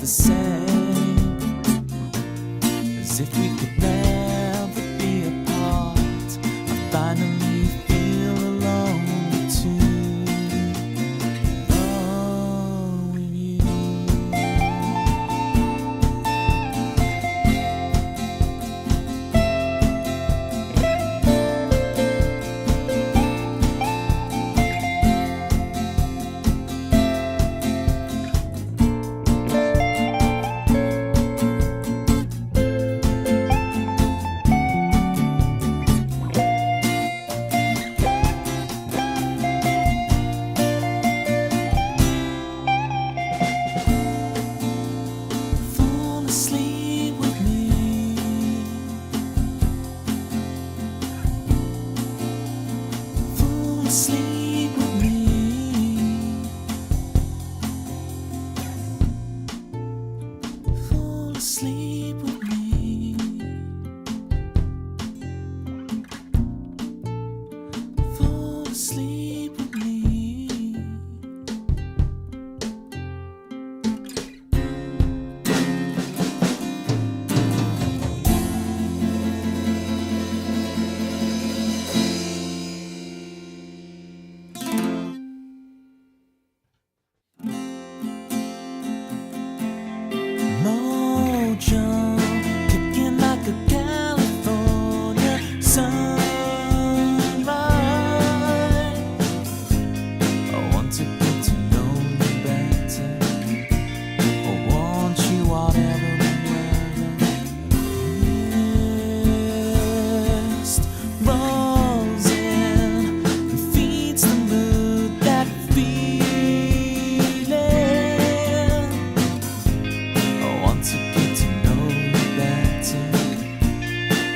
the same, as if we could never be apart. I finally feel alone too. Oh, with you. Fall asleep with me. Fall asleep with me. Fall asleep with me. Fall asleep with me. Mojo, kicking like a California sunrise. I want to get to know you better. I want you whatever and wherever. Mist rolls in and feeds the mood, that feeling. I want to get to know you better.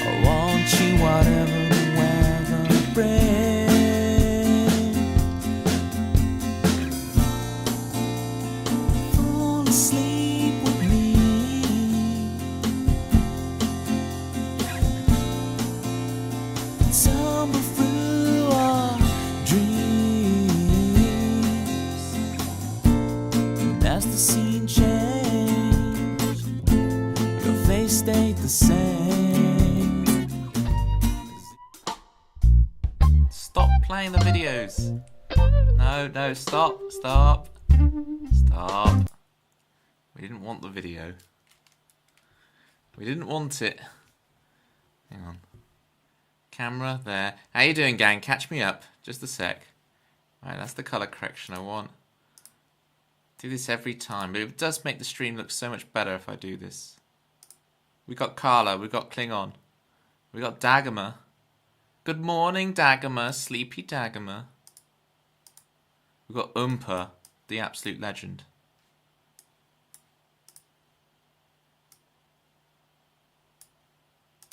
I want you whatever the weather brings. Fall asleep with me. Tumble through our dreams. And as the scene changed, your face stayed the same. Stop playing the videos. No, stop. We didn't want the video. We didn't want it. Hang on. Camera there. How you doing, gang? Catch me up. Just a sec. Right, that's the color correction I want. Do this every time, but it does make the stream look so much better if I do this. We got Carla, we got Klingon, we got Dagama. Good morning, Dagama, sleepy Dagama. We got Oompa, the absolute legend.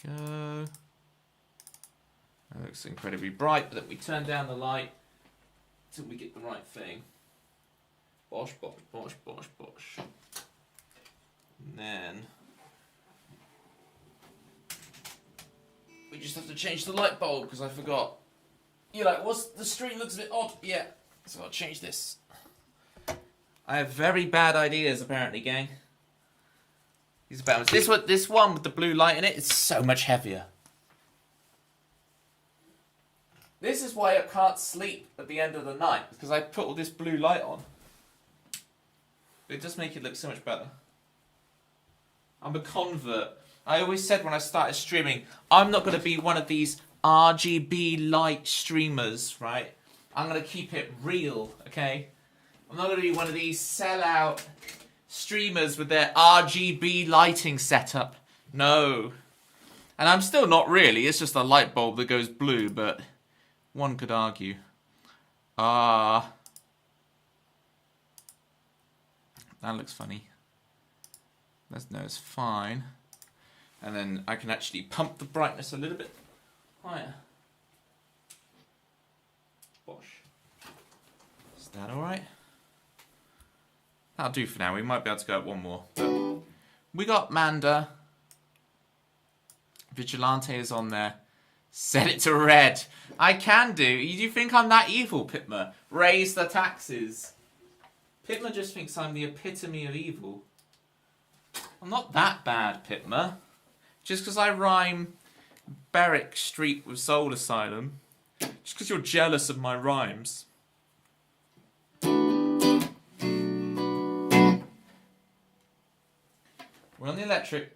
Go. That looks incredibly bright, but then we turn down the light till we get the right thing. Bosh, bosh, bosh, bosh, bosh. And then we just have to change the light bulb because I forgot. You're like, what's the stream looks a bit odd? Yeah, so I'll change this. I have very bad ideas apparently, gang. These are bad ones. This one with the blue light in it is so much heavier. This is why I can't sleep at the end of the night, because I put all this blue light on. It does make it look so much better. I'm a convert. I always said when I started streaming, I'm not going to be one of these RGB light streamers, right? I'm going to keep it real, okay? I'm not going to be one of these sellout streamers with their RGB lighting setup. No. And I'm still not really. It's just a light bulb that goes blue, but one could argue. That looks funny. No, it's fine. And then I can actually pump the brightness a little bit higher. Bosh. Is that alright? That'll do for now. We might be able to go up one more. But we got Manda. Vigilante is on there. Set it to red. I can do. You think I'm that evil, Pitma? Raise the taxes. Pitma just thinks I'm the epitome of evil. I'm not that bad, Pitmer. Just because I rhyme Berwick Street with Soul Asylum. Just because you're jealous of my rhymes. We're on the electric.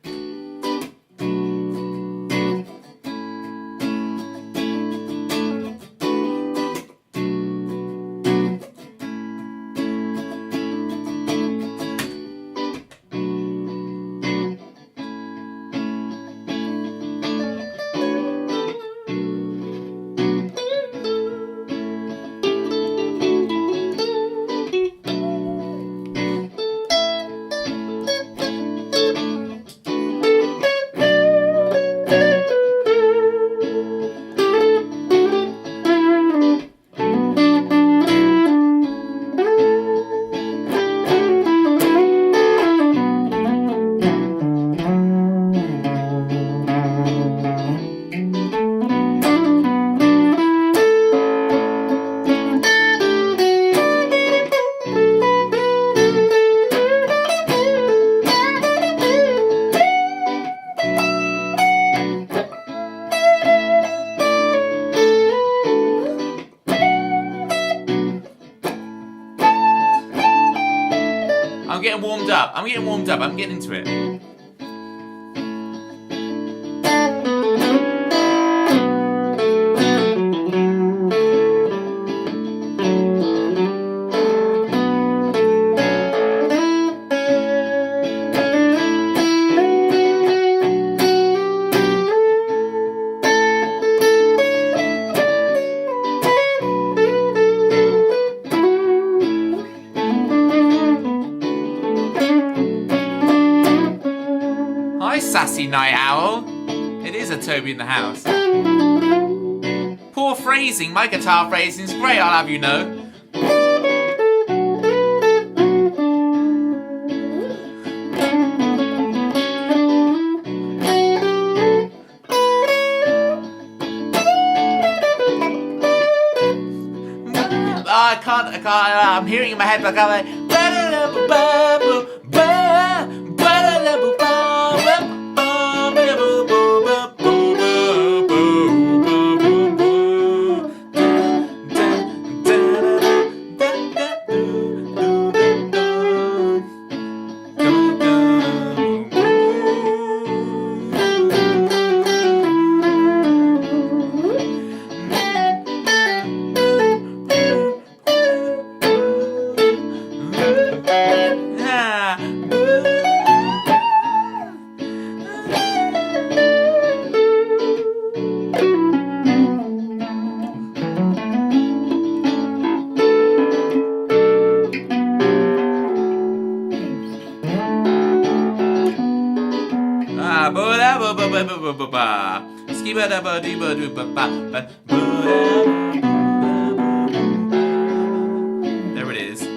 I'm getting warmed up. I'm getting into it. Hi, sassy night owl. It is a Toby in the house. Poor phrasing. My guitar phrasing's great, I'll have you know. I can't, I'm hearing in my head, but I'm like... There it is.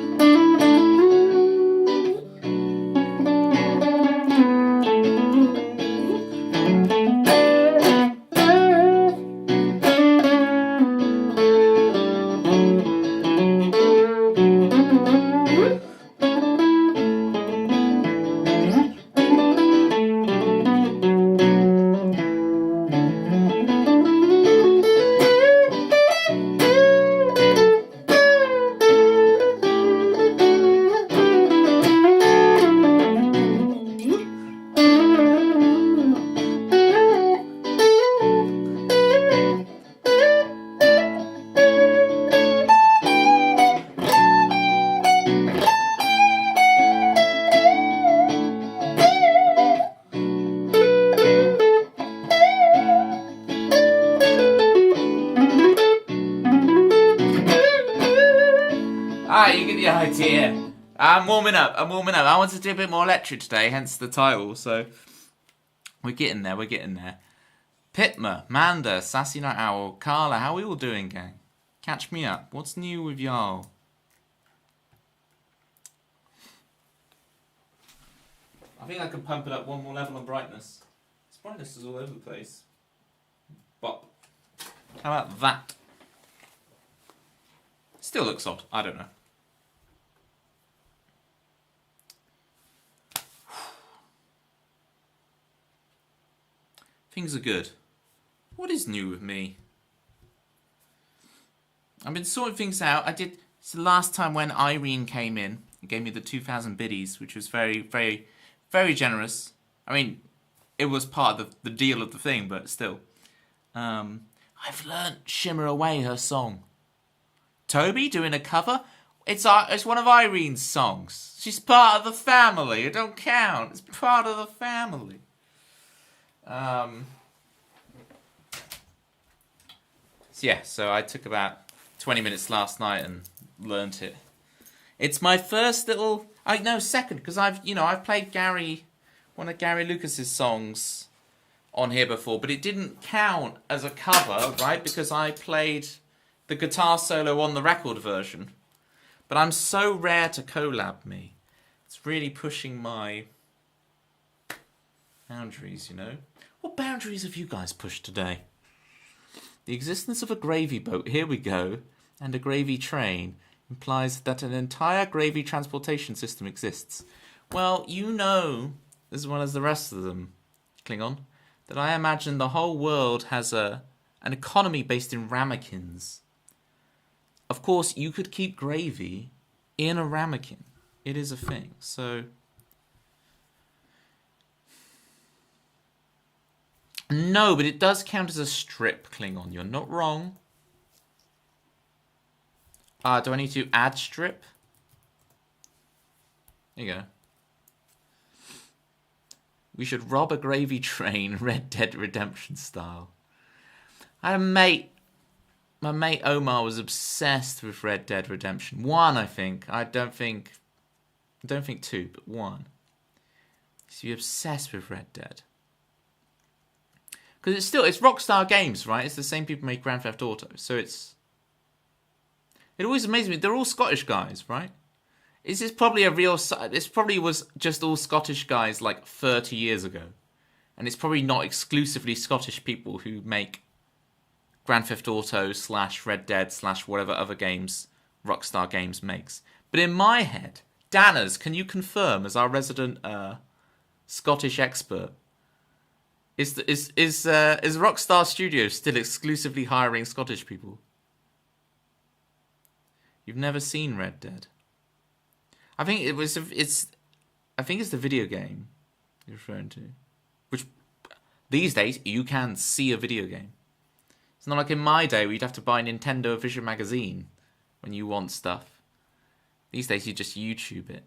Alright, you get the idea. I'm warming up. I wanted to do a bit more electric today, hence the title, so... We're getting there. Pitmer, Manda, Sassy Night Owl, Carla, how are we all doing, gang? Catch me up. What's new with y'all? I think I can pump it up one more level on brightness. This brightness is all over the place. Bop. How about that? Still looks odd. I don't know. Things are good. What is new with me? I've been sorting things out. It's the last time when Irene came in and gave me the 2,000 biddies, which was very, very, very generous. I mean, it was part of the deal of the thing, but still. I've learnt Shimmer Away, her song. Toby doing a cover? It's one of Irene's songs. She's part of the family. It don't count. It's part of the family. So I took about 20 minutes last night and learnt it. It's my first little... second, because I've played one of Gary Lucas's songs on here before, but it didn't count as a cover, right? Because I played the guitar solo on the record version. But I'm so rare to collab me. It's really pushing my boundaries, you know? What boundaries have you guys pushed today? The existence of a gravy boat, here we go, and a gravy train implies that an entire gravy transportation system exists. Well, you know, as well as the rest of them, Klingon, that I imagine the whole world has an economy based in ramekins. Of course, you could keep gravy in a ramekin. It is a thing, so... No, but it does count as a strip, Klingon. You're not wrong. Do I need to add strip? There you go. We should rob a gravy train, Red Dead Redemption style. I had a mate. My mate Omar was obsessed with Red Dead Redemption 1, I think. I don't think 2, but 1. He's obsessed with Red Dead. Because it's Rockstar Games, right? It's the same people who make Grand Theft Auto. So it always amazes me. They're all Scottish guys, right? This probably was just all Scottish guys like 30 years ago. And it's probably not exclusively Scottish people who make Grand Theft Auto / Red Dead / whatever other games Rockstar Games makes. But in my head, Danners, can you confirm as our resident Scottish expert? Is Rockstar Studios still exclusively hiring Scottish people? You've never seen Red Dead. I think it's the video game you're referring to, which these days you can see a video game. It's not like in my day where you'd have to buy Nintendo Vision magazine when you want stuff. These days you just YouTube it.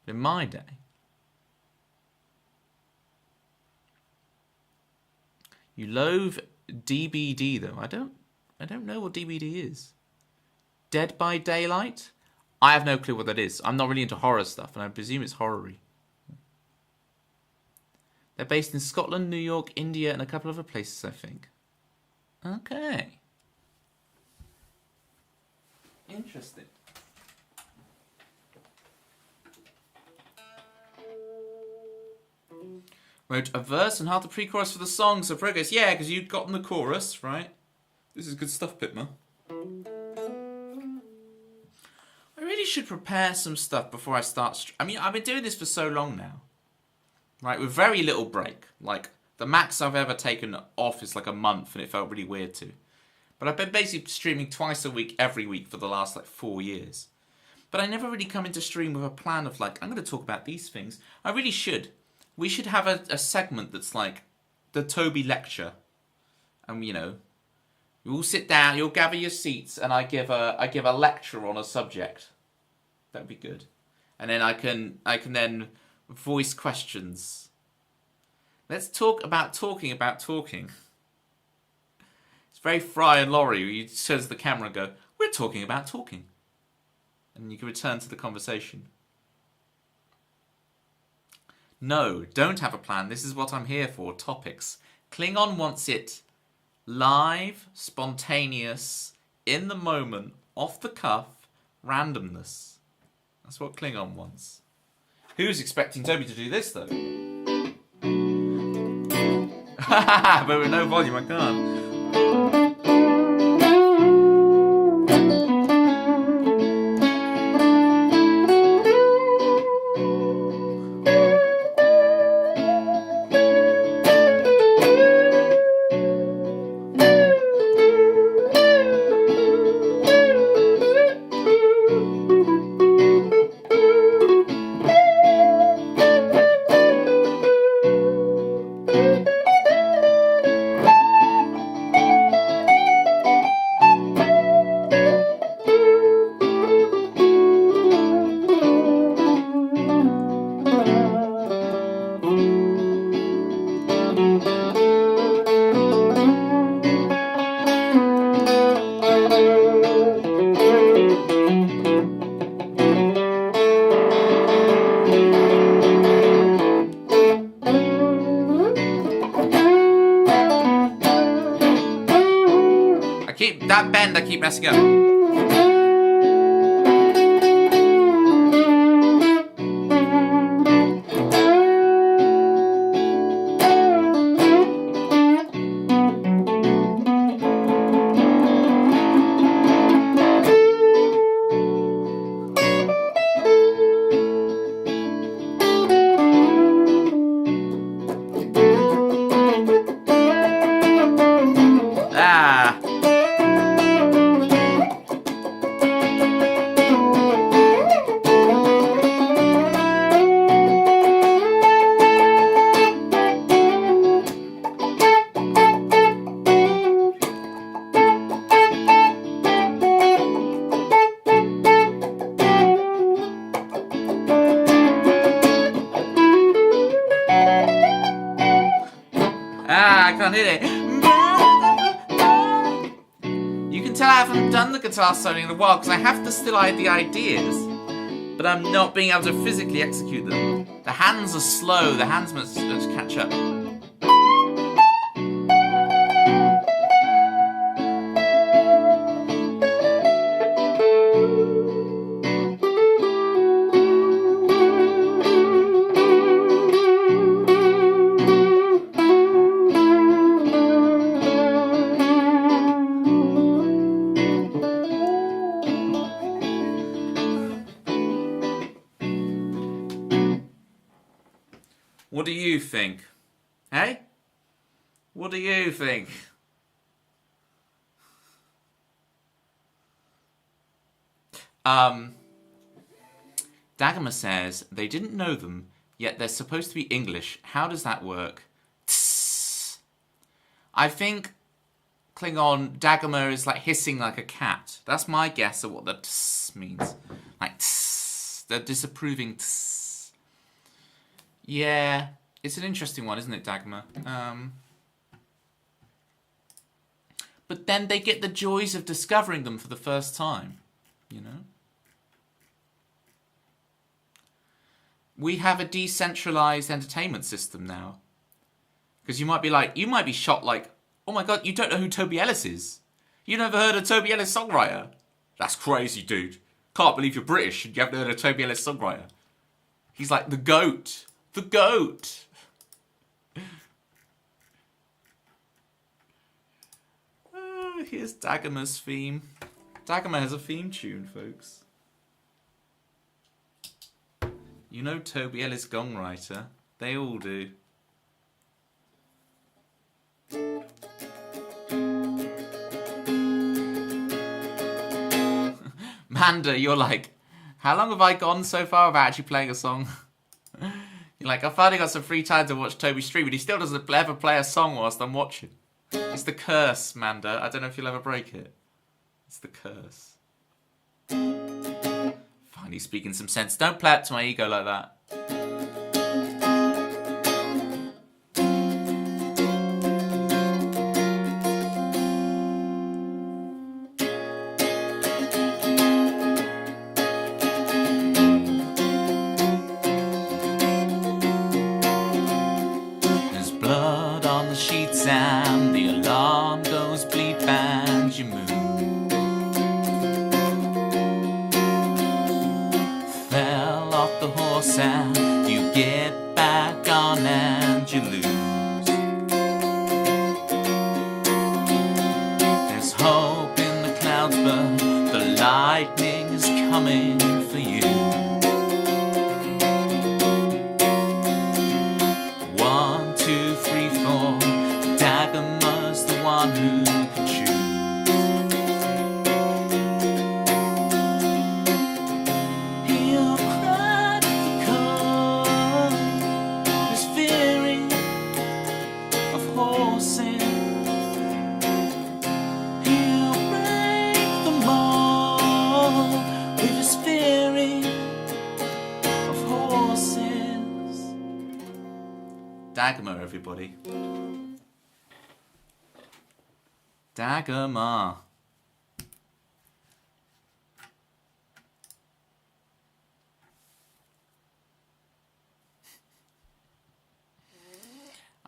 But in my day, you loathe DBD though. I don't know what DBD is. Dead by Daylight? I have no clue what that is. I'm not really into horror stuff, and I presume it's horror-y. They're based in Scotland, New York, India, and a couple of other places, I think. Okay. Interesting. Wrote a verse and half the pre-chorus for the song, so progress. Yeah, because you'd gotten the chorus, right? This is good stuff, Pitma. I really should prepare some stuff before I start. I've been doing this for so long now, right? With very little break. Like, the max I've ever taken off is like a month, and it felt really weird too. But I've been basically streaming twice a week, every week for the last 4 years. But I never really come into stream with a plan of I'm going to talk about these things. I really should. We should have a segment that's like the Toby lecture, and you all sit down, you'll gather your seats, and I give a lecture on a subject. That'd be good, and then I can then voice questions. Let's talk about talking about talking. It's very Fry and Laurie. You turn to the camera and go, "We're talking about talking," and you can return to the conversation. No, don't have a plan. This is what I'm here for. Topics. Klingon wants it live, spontaneous, in the moment, off the cuff, randomness. That's what Klingon wants. Who's expecting Toby to do this, though? But with no volume, I can't. That bend I keep messing up. I can't hit it. You can tell I haven't done the guitar solo in a while because I have to still hide the ideas, but I'm not being able to physically execute them. The hands are slow, the hands must catch up. What do you think? Hey? What do you think? Dagama says, they didn't know them, yet they're supposed to be English. How does that work? Tss. I think Klingon Dagama is like hissing like a cat. That's my guess of what the tss means. Like tss. The disapproving tss. Yeah, it's an interesting one, isn't it, Dagmar? But then they get the joys of discovering them for the first time, you know? We have a decentralized entertainment system now. Because you might be shocked like, oh my god, you don't know who Toby Ellis is. You never heard of Toby Ellis songwriter? That's crazy, dude. Can't believe you're British and you haven't heard of Toby Ellis songwriter. He's like the GOAT. The GOAT! Here's Dagama's theme. Dagama has a theme tune, folks. You know Toby Ellis Gongwriter. They all do. Manda, you're like, how long have I gone so far without actually playing a song? You're like, I finally got some free time to watch Toby stream, but he still doesn't ever play a song whilst I'm watching. It's the curse, Manda. I don't know if you'll ever break it. It's the curse. Finally speaking some sense. Don't play up to my ego like that. And the alarm goes bleep and you move. Fell off the horse and you get back on and you lose. There's hope in the clouds but the lightning is coming for you. 1, 2, 3, 4. Dagama's the one who can choose. He'll cry because he's fearing of horses. He'll break them all with his fearing of horses. Dagama, everybody. Dagama.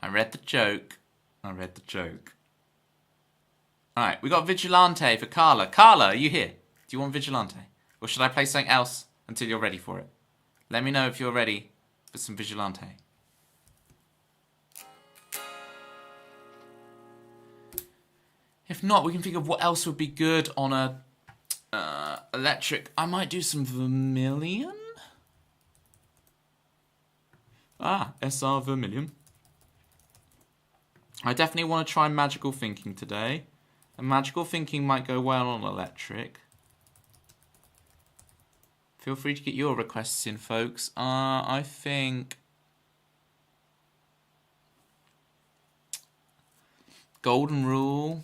I read the joke. Alright, we got Vigilante for Carla. Carla, are you here? Do you want Vigilante? Or should I play something else until you're ready for it? Let me know if you're ready for some Vigilante. If not, we can think of what else would be good on a electric. I might do some Vermilion. SR Vermilion. I definitely want to try Magical Thinking today. And Magical Thinking might go well on electric. Feel free to get your requests in, folks. I think Golden Rule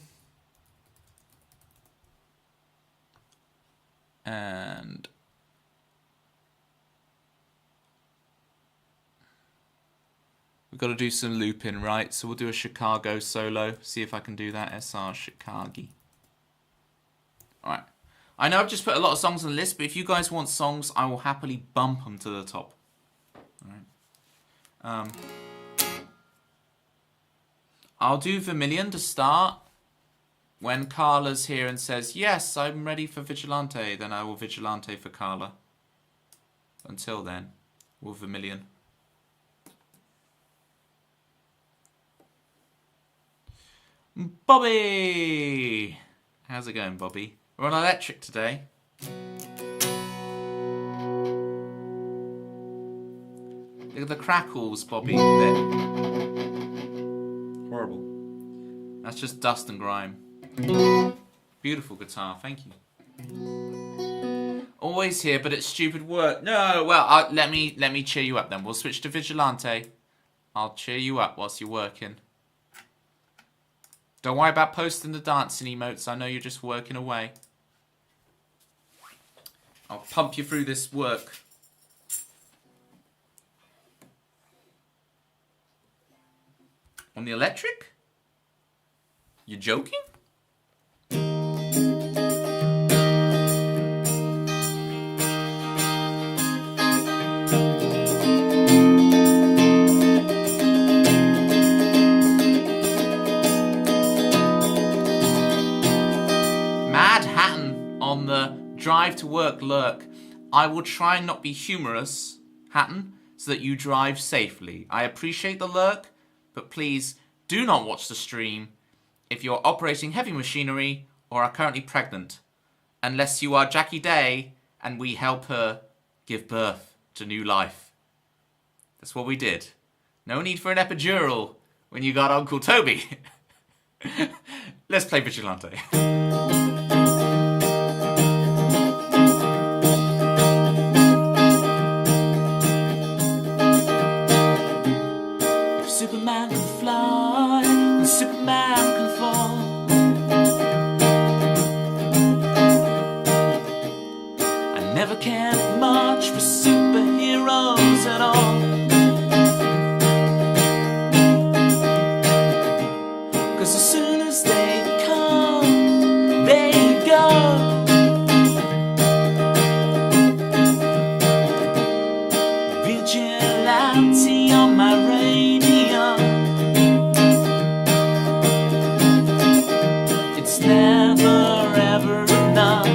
and we've got to do some looping, right? So we'll do a Chicago solo. See if I can do that. SR Chicago. Alright. I know I've just put a lot of songs on the list, but if you guys want songs, I will happily bump them to the top. Alright. I'll do Vermilion to start. When Carla's here and says, yes, I'm ready for Vigilante, then I will Vigilante for Carla. Until then, we'll Vermilion. Bobby! How's it going, Bobby? We're on electric today. Look at the crackles, Bobby. There. Horrible. That's just dust and grime. Beautiful guitar, thank you. Always here, but it's stupid work. No, well, let me cheer you up then. We'll switch to Vigilante. I'll cheer you up whilst you're working. Don't worry about posting the dancing emotes. I know you're just working away. I'll pump you through this work. On the electric? You joking? Mad Hatton on the drive to work lurk. I will try and not be humorous, Hatton, so that you drive safely. I appreciate the lurk, but please do not watch the stream if you're operating heavy machinery or are currently pregnant, unless you are Jackie Day and we help her give birth to new life. That's what we did. No need for an epidural when you got Uncle Toby. Let's play Vigilante. If Superman can fly, then Superman can fall. I never cared much for superheroes at all. 'Cause as soon as they come, they go. Vigilante on my radio. It's never ever enough.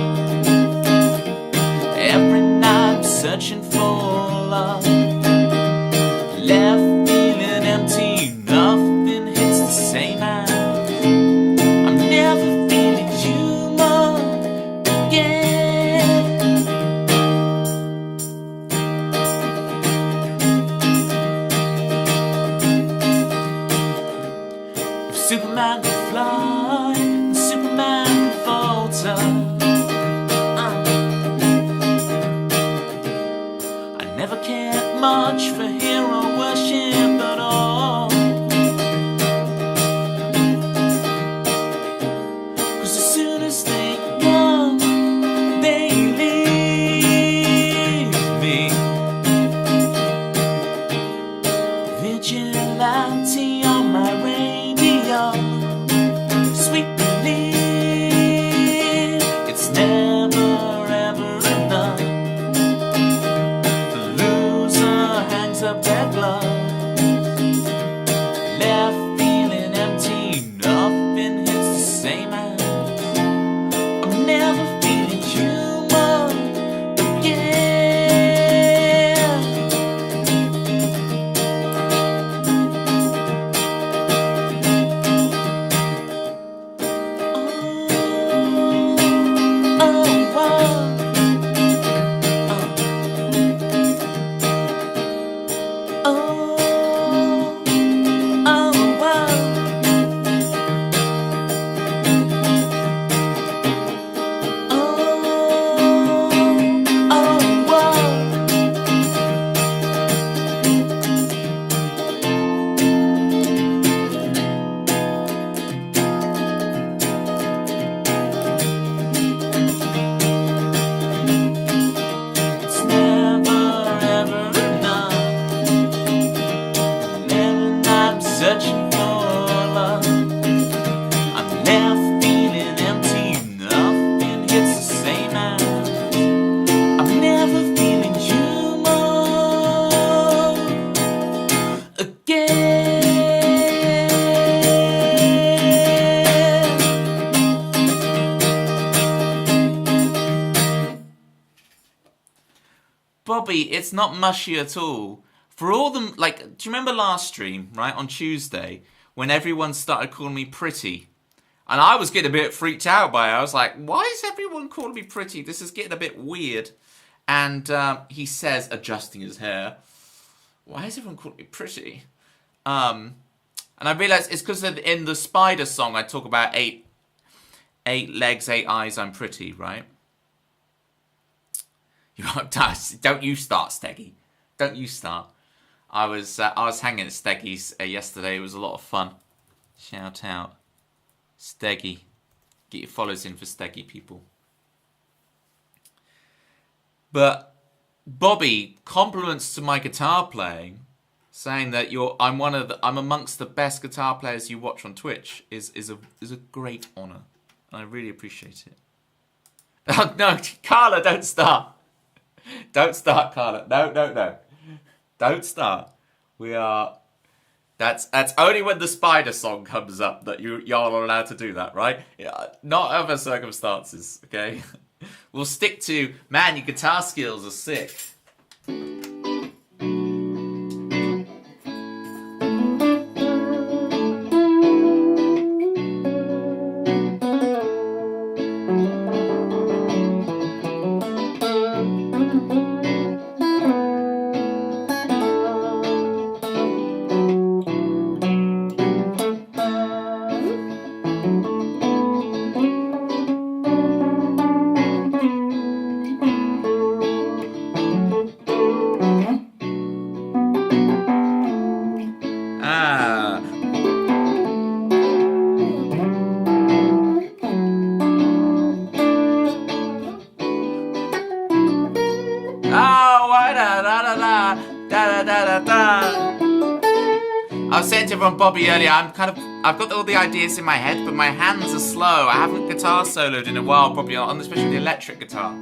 Every night searching for love. Left feeling empty, nothing hits the same as. I'm never feeling human again. If Superman could fly, then Superman could falter. I never cared much for hero worship at all. 'Cause as soon as they come, they leave me. Vigilante on my radio. Sweet relief. It's never ever enough. The loser hangs up their gloves. Left feeling empty, nothing hits the same as. Bobby, it's not mushy at all. For all them, like, do you remember last stream, right, on Tuesday, when everyone started calling me pretty? And I was getting a bit freaked out by it. I was like, why is everyone calling me pretty? This is getting a bit weird. And he says, adjusting his hair, why is everyone calling me pretty? And I realised it's because in the Spider song, I talk about eight legs, 8 eyes, I'm pretty, right? Don't you start, Steggy. Don't you start. I was hanging at Steggy's yesterday. It was a lot of fun. Shout out. Steggy. Get your follows in for Steggy, people. But Bobby, compliments to my guitar playing, saying that I'm amongst the best guitar players you watch on Twitch is a great honour. And I really appreciate it. Oh, no, Carla, don't start. Don't start, Carla. No. Don't start. That's only when the Spider song comes up that y'all are allowed to do that, right? Yeah, not other circumstances, okay? We'll stick to, man, your guitar skills are sick. I was saying to everyone, Bobby, earlier, I've got all the ideas in my head, but my hands are slow. I haven't guitar soloed in a while, probably, especially the electric guitar.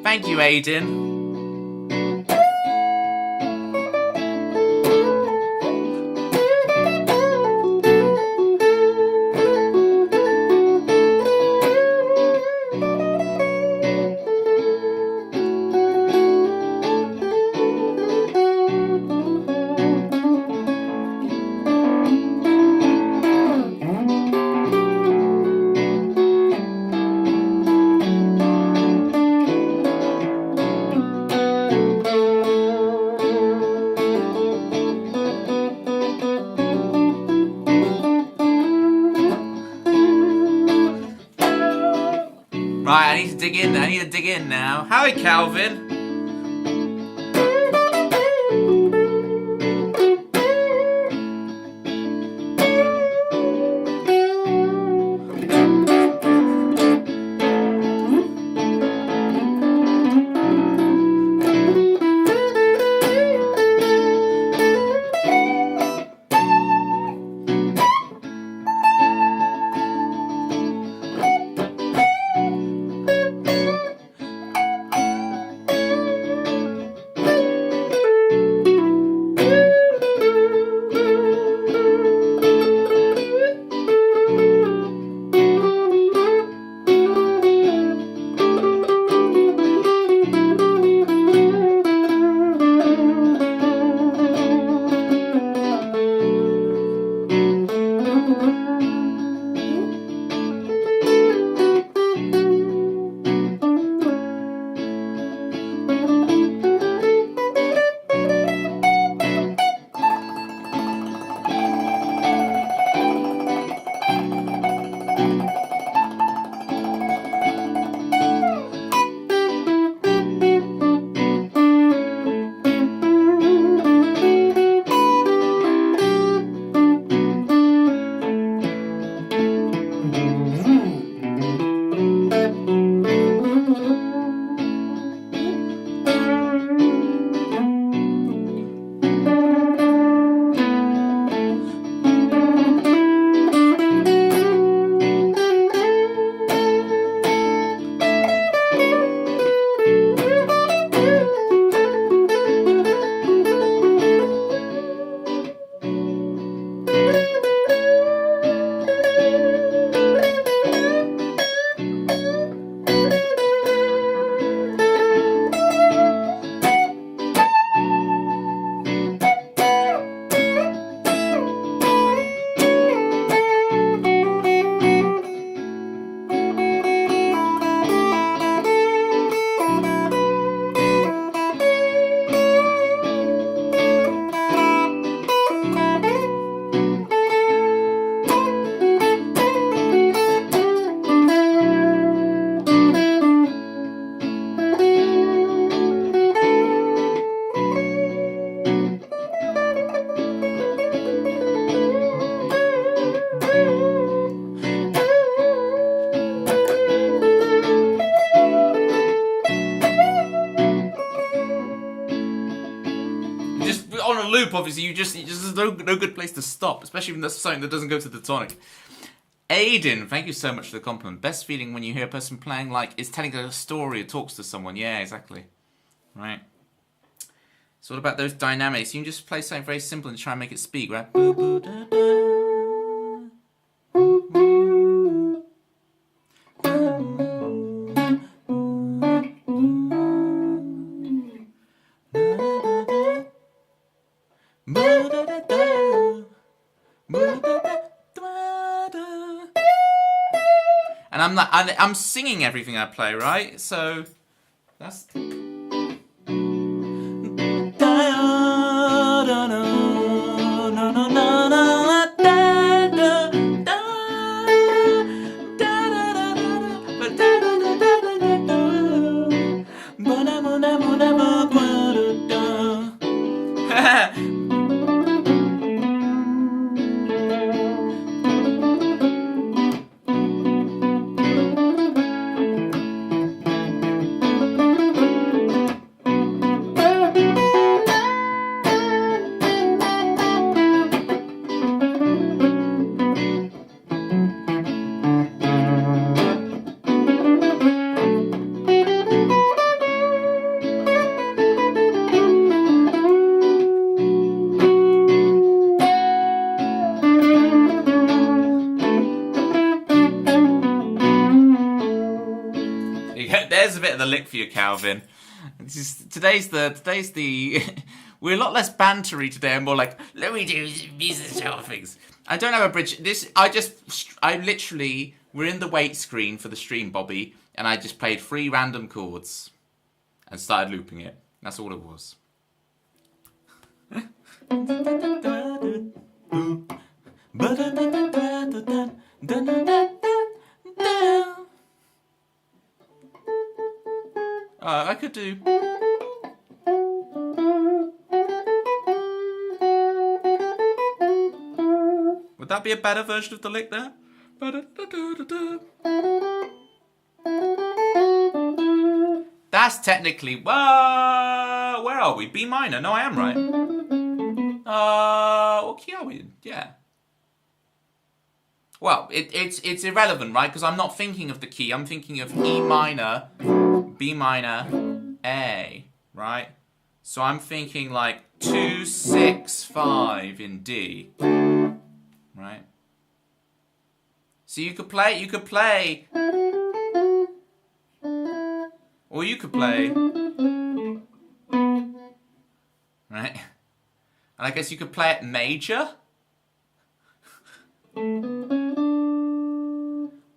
Thank you, Aiden. Right, I need to dig in now. Howdy, Calvin. Just on a loop, obviously, there's no good place to stop, especially when that's something that doesn't go to the tonic. Aiden, thank you so much for the compliment. Best feeling when you hear a person playing like is telling a story or talks to someone. Yeah, exactly. Right. So what about those dynamics? You can just play something very simple and try and make it speak, right? Boo, boo, da, da. And I'm singing everything I play, right? So that's. There's a bit of the lick for you, Calvin. Today's the we're a lot less bantery today and more like, let me do these sort of things. I don't have a bridge. I literally, we're in the wait screen for the stream, Bobby, and I just played 3 random chords and started looping it. That's all it was. I could do. Would that be a better version of the lick there? That's technically. Where are we? B minor. No, I am right. What key are we in? Yeah. Well, it's irrelevant, right? Because I'm not thinking of the key. I'm thinking of E minor, B minor, A, right? So I'm thinking like 2, 6, 5 in D, right? So you could play, or you could play, right? And I guess you could play it major.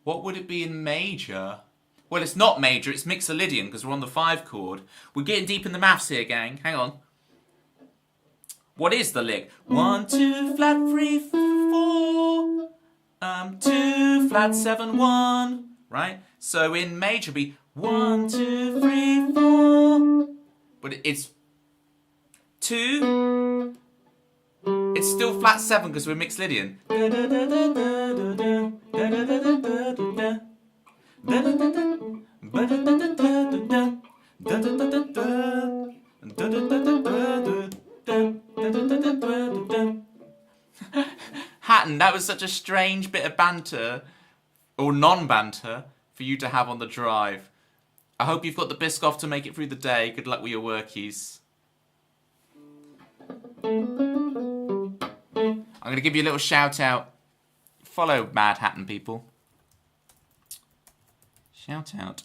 What would it be in major? Well, it's not major, it's Mixolydian, because we're on the 5 chord. We're getting deep in the maths here, gang. Hang on. What is the lick? 1, 2, flat, 3, 4. 2, flat, 7, 1. Right? So in major it'd be 1, 2, 3, 4. But it's 2. It's still flat 7 because we're Mixolydian. Hatton, that was such a strange bit of banter, or non-banter, for you to have on the drive. I hope you've got the Biscoff to make it through the day. Good luck with your workies. I'm going to give you a little shout out. Follow Mad Hatton, people. Shout out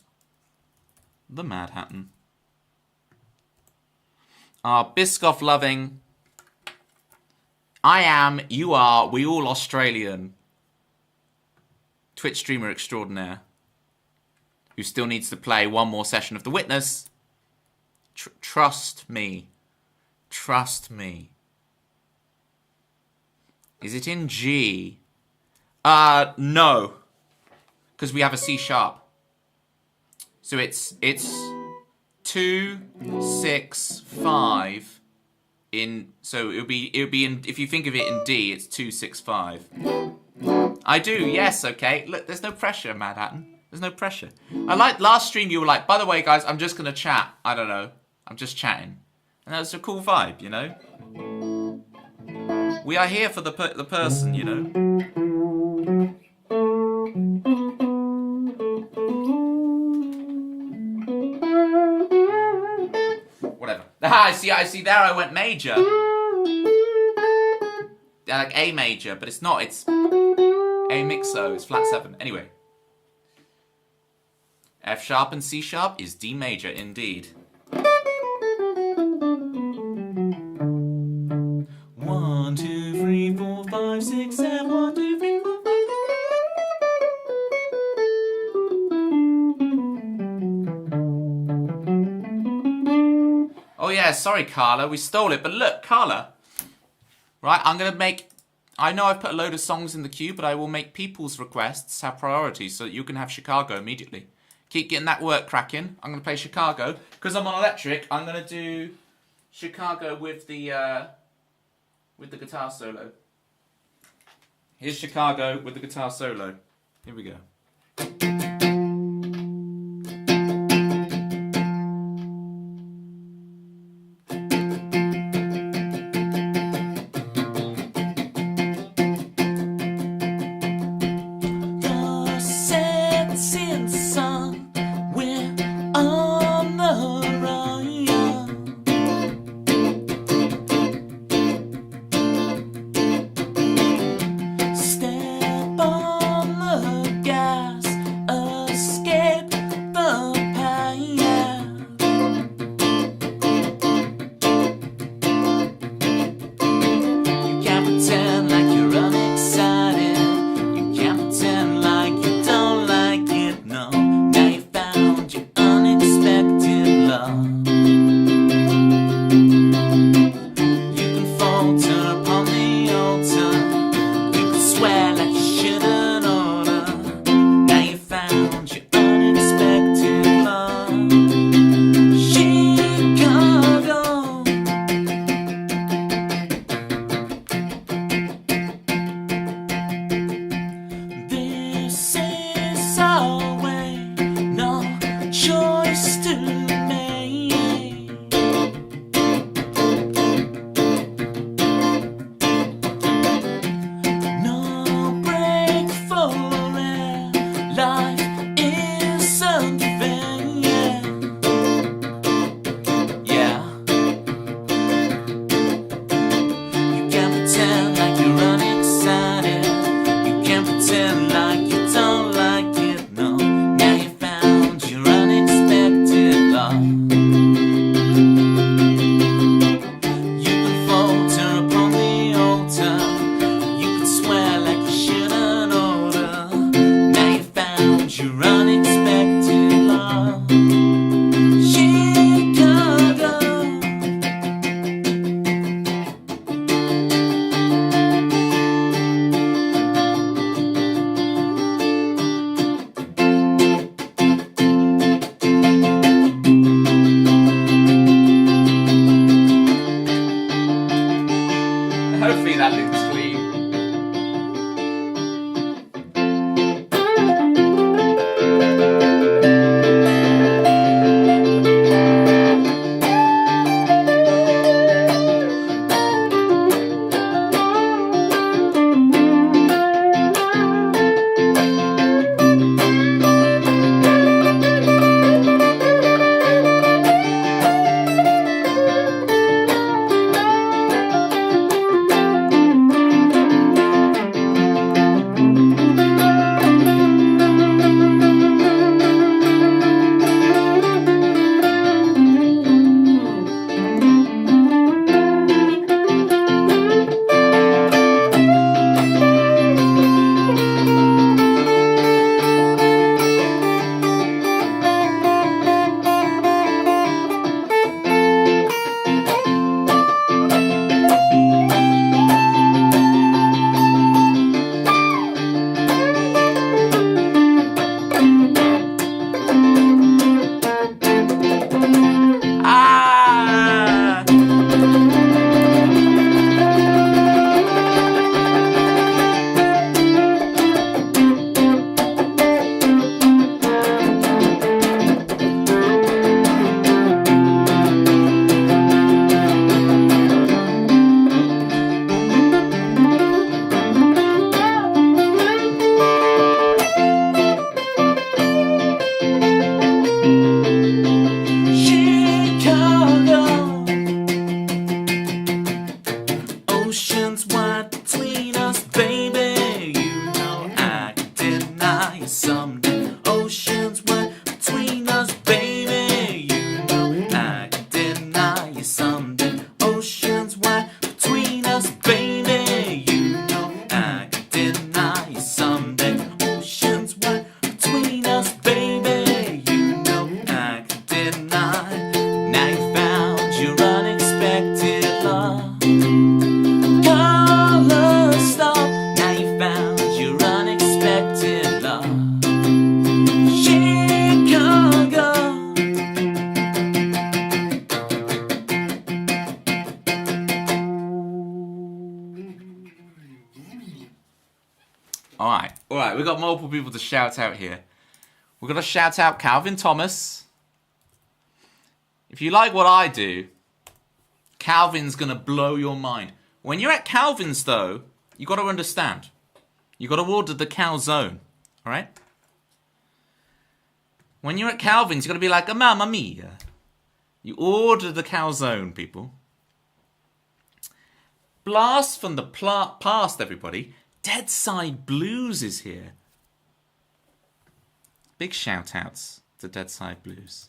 the Mad Hatton. Biscoff loving. I am, you are, we all Australian. Twitch streamer extraordinaire. Who still needs to play one more session of The Witness. Trust me. Trust me. Is it in G? No. Because we have a C sharp. So it's 2, 6, 5 in, so it would be in, if you think of it in D, it's 2, 6, 5. I do, yes, okay. Look, there's no pressure, Mad Hatton. There's no pressure. I like last stream you were like, by the way guys, I'm just gonna chat. I don't know. I'm just chatting. And that's a cool vibe, you know? We are here for the person, you know? Whatever. Ah, I see, there I went major. Like A major, but it's not, it's A mixo, it's flat 7. Anyway. F sharp and C sharp is D major indeed. 1, 2, 3, 4, 5, 6, 7, 1, 2, 3, 4, 5. Oh yeah, sorry Carla, we stole it, but look, Carla. Right, I'm gonna make, I know I've put a load of songs in the queue, but I will make people's requests have priority so that you can have Chicago immediately. Keep getting that work cracking. I'm gonna play Chicago. Because I'm on electric, I'm gonna do Chicago with the guitar solo. Here's Chicago with the guitar solo. Here we go. Alright, we've got multiple people to shout out here. We're going to shout out Calvin Thomas. If you like what I do, Calvin's going to blow your mind. When you're at Calvin's, though, you got to understand. You got to order the calzone, alright? When you're at Calvin's, you got to be like, Mamma mia. You order the calzone, people. Blast from the past, everybody. Dead Side Blues is here. Big shout-outs to Dead Side Blues.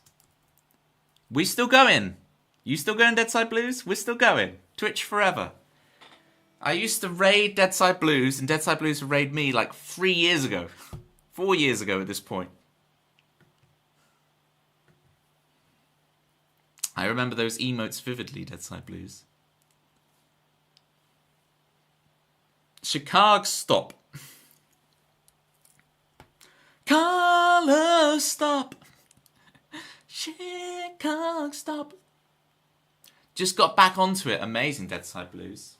We still going. You still going, Dead Side Blues? We're still going. Twitch forever. I used to raid Dead Side Blues, and Dead Side Blues would raid me like 3 years ago. 4 years ago at this point. I remember those emotes vividly, Dead Side Blues. Chicago stop. Color stop. Chicago stop. Just got back onto it. Amazing, Dead Side Blues.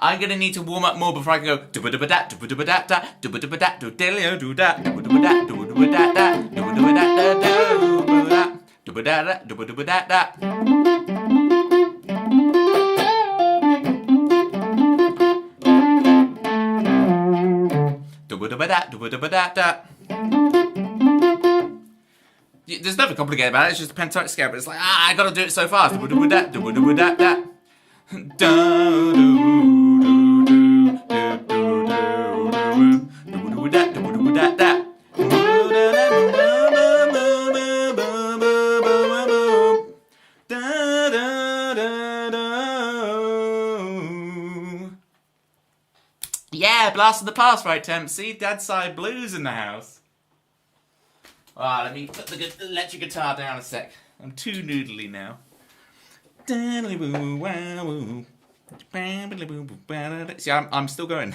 I'm gonna need to warm up more before I can go. There's nothing complicated about it, it's just a pentatonic scale, but it's like, I gotta do it so fast. Yeah, blast of the past, right, Temp? See, Dead Side Blues in the house. Alright, let me put the electric guitar down a sec. I'm too noodly now. See, I'm still going.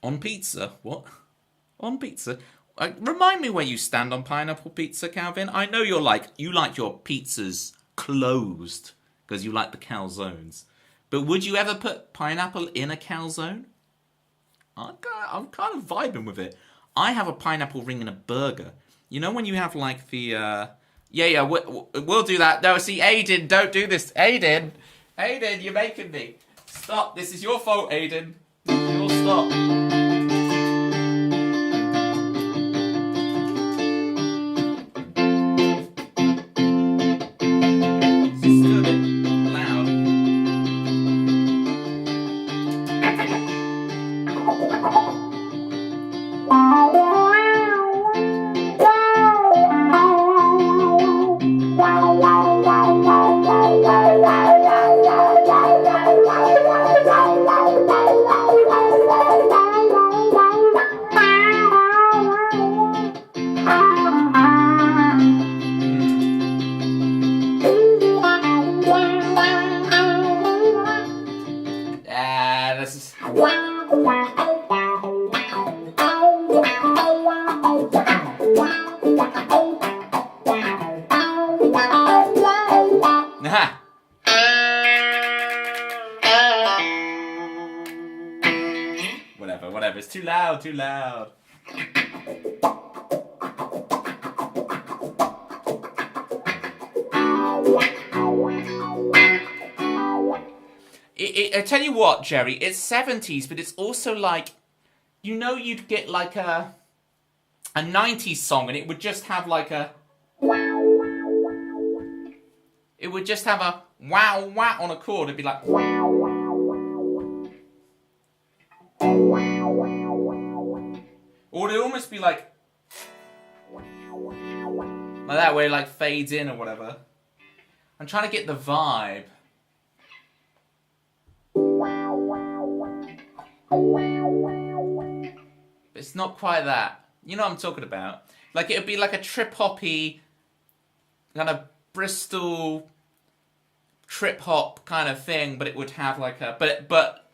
On pizza? What? On pizza? Remind me where you stand on pineapple pizza, Calvin. I know you like your pizzas closed because you like the calzones. But would you ever put pineapple in a calzone? I'm kind of vibing with it. I have a pineapple ring in a burger. You know when you have like the... Yeah, we'll do that. No, see, Aiden, don't do this. Aiden, you're making me. Stop. This is your fault, Aiden. You'll stop. loud, too loud. I tell you what, Jerry, it's 70s, but it's also like, you know, you'd get like a 90s song and it would just have like a... It would just have a wow wow on a chord. It'd be like... Or it'd almost be like that, where it like fades in or whatever. I'm trying to get the vibe. But it's not quite that. You know what I'm talking about? Like, it would be like a trip-hoppy, kind of Bristol trip-hop kind of thing, but it would have like a... But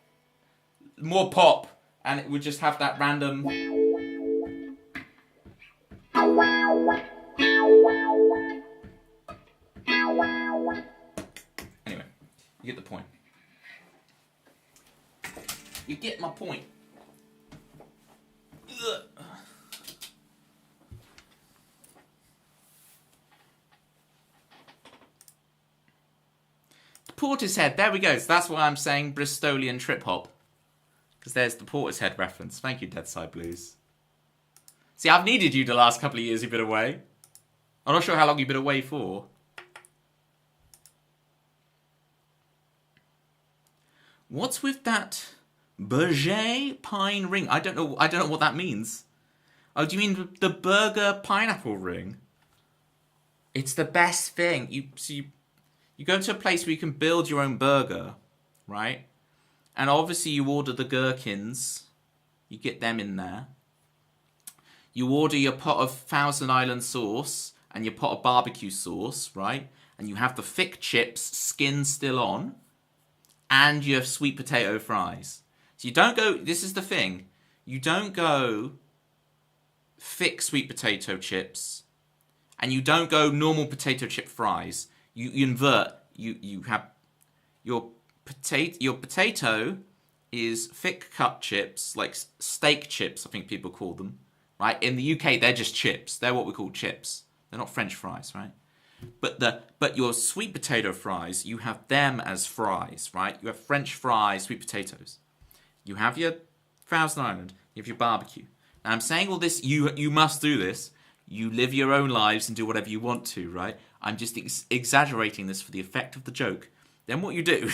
more pop, and it would just have that random... Anyway, you get the point. You get my point. Ugh. Portishead, there we go. So that's why I'm saying Bristolian trip hop. Because there's the Portishead reference. Thank you, Deadside Blues. See, I've needed you the last couple of years you've been away. I'm not sure how long you've been away for. What's with that Berger pine ring? I don't know what that means. Oh, do you mean the burger pineapple ring? It's the best thing. You go to a place where you can build your own burger, right? And obviously you order the gherkins. You get them in there. You order your pot of Thousand Island sauce and your pot of barbecue sauce, right? And you have the thick chips, skin still on. And you have sweet potato fries. So you don't go... This is the thing. You don't go thick sweet potato chips. And you don't go normal potato chip fries. You invert. You have... Your potato is thick cut chips, like steak chips, I think people call them. Right? In the UK, they're just chips. They're what we call chips. They're not French fries, right? But your sweet potato fries, you have them as fries, right? You have French fries, sweet potatoes. You have your Thousand Island. You have your barbecue. Now, I'm saying all this. You must do this. You live your own lives and do whatever you want to, right? I'm just exaggerating this for the effect of the joke. Then what you do...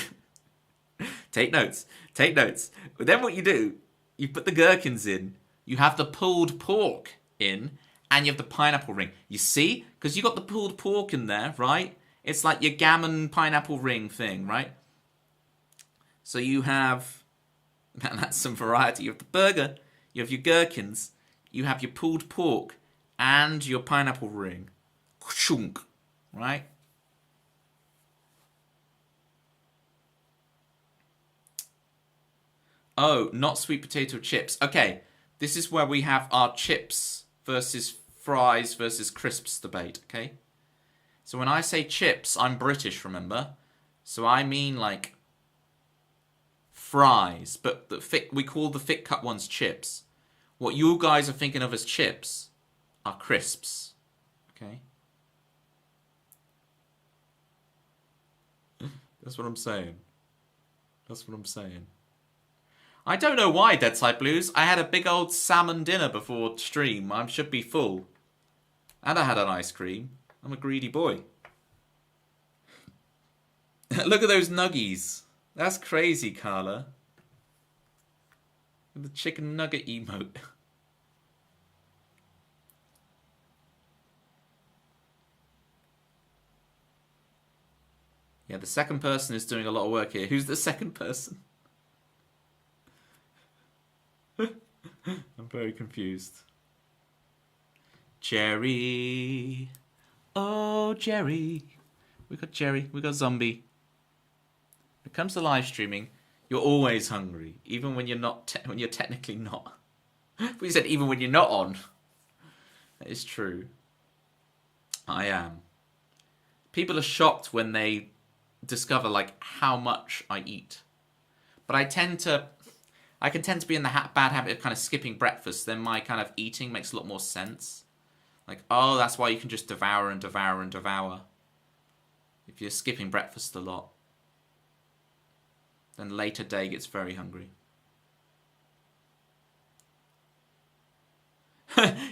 Take notes. Take notes. But then what you do, you put the gherkins in. You have the pulled pork in. And you have the pineapple ring. You see? Because you got the pulled pork in there, right? It's like your gammon pineapple ring thing, right? So you have... Man, that's some variety. You have the burger. You have your gherkins. You have your pulled pork. And your pineapple ring. Chunk. Right? Oh, not sweet potato chips. Okay. This is where we have our chips versus fries versus crisps debate, okay? So when I say chips, I'm British, remember? So I mean like fries, but we call the thick cut ones chips. What you guys are thinking of as chips are crisps, okay? That's what I'm saying. That's what I'm saying. I don't know why, Deadside Blues. I had a big old salmon dinner before stream. I should be full. And I had an ice cream. I'm a greedy boy. Look at those nuggies. That's crazy, Carla. The chicken nugget emote. Yeah, the second person is doing a lot of work here. Who's the second person? I'm very confused. Jerry. Oh, Jerry. We got Jerry. We got Zombie. When it comes to live streaming, you're always hungry, even when you're not. When you're technically not. We said even when you're not on. That is true. I am. People are shocked when they discover like how much I eat, but I tend to I can tend to be in the bad habit of kind of skipping breakfast. Then my kind of eating makes a lot more sense. Like, oh, that's why you can just devour and devour and devour. If you're skipping breakfast a lot, then later day gets very hungry.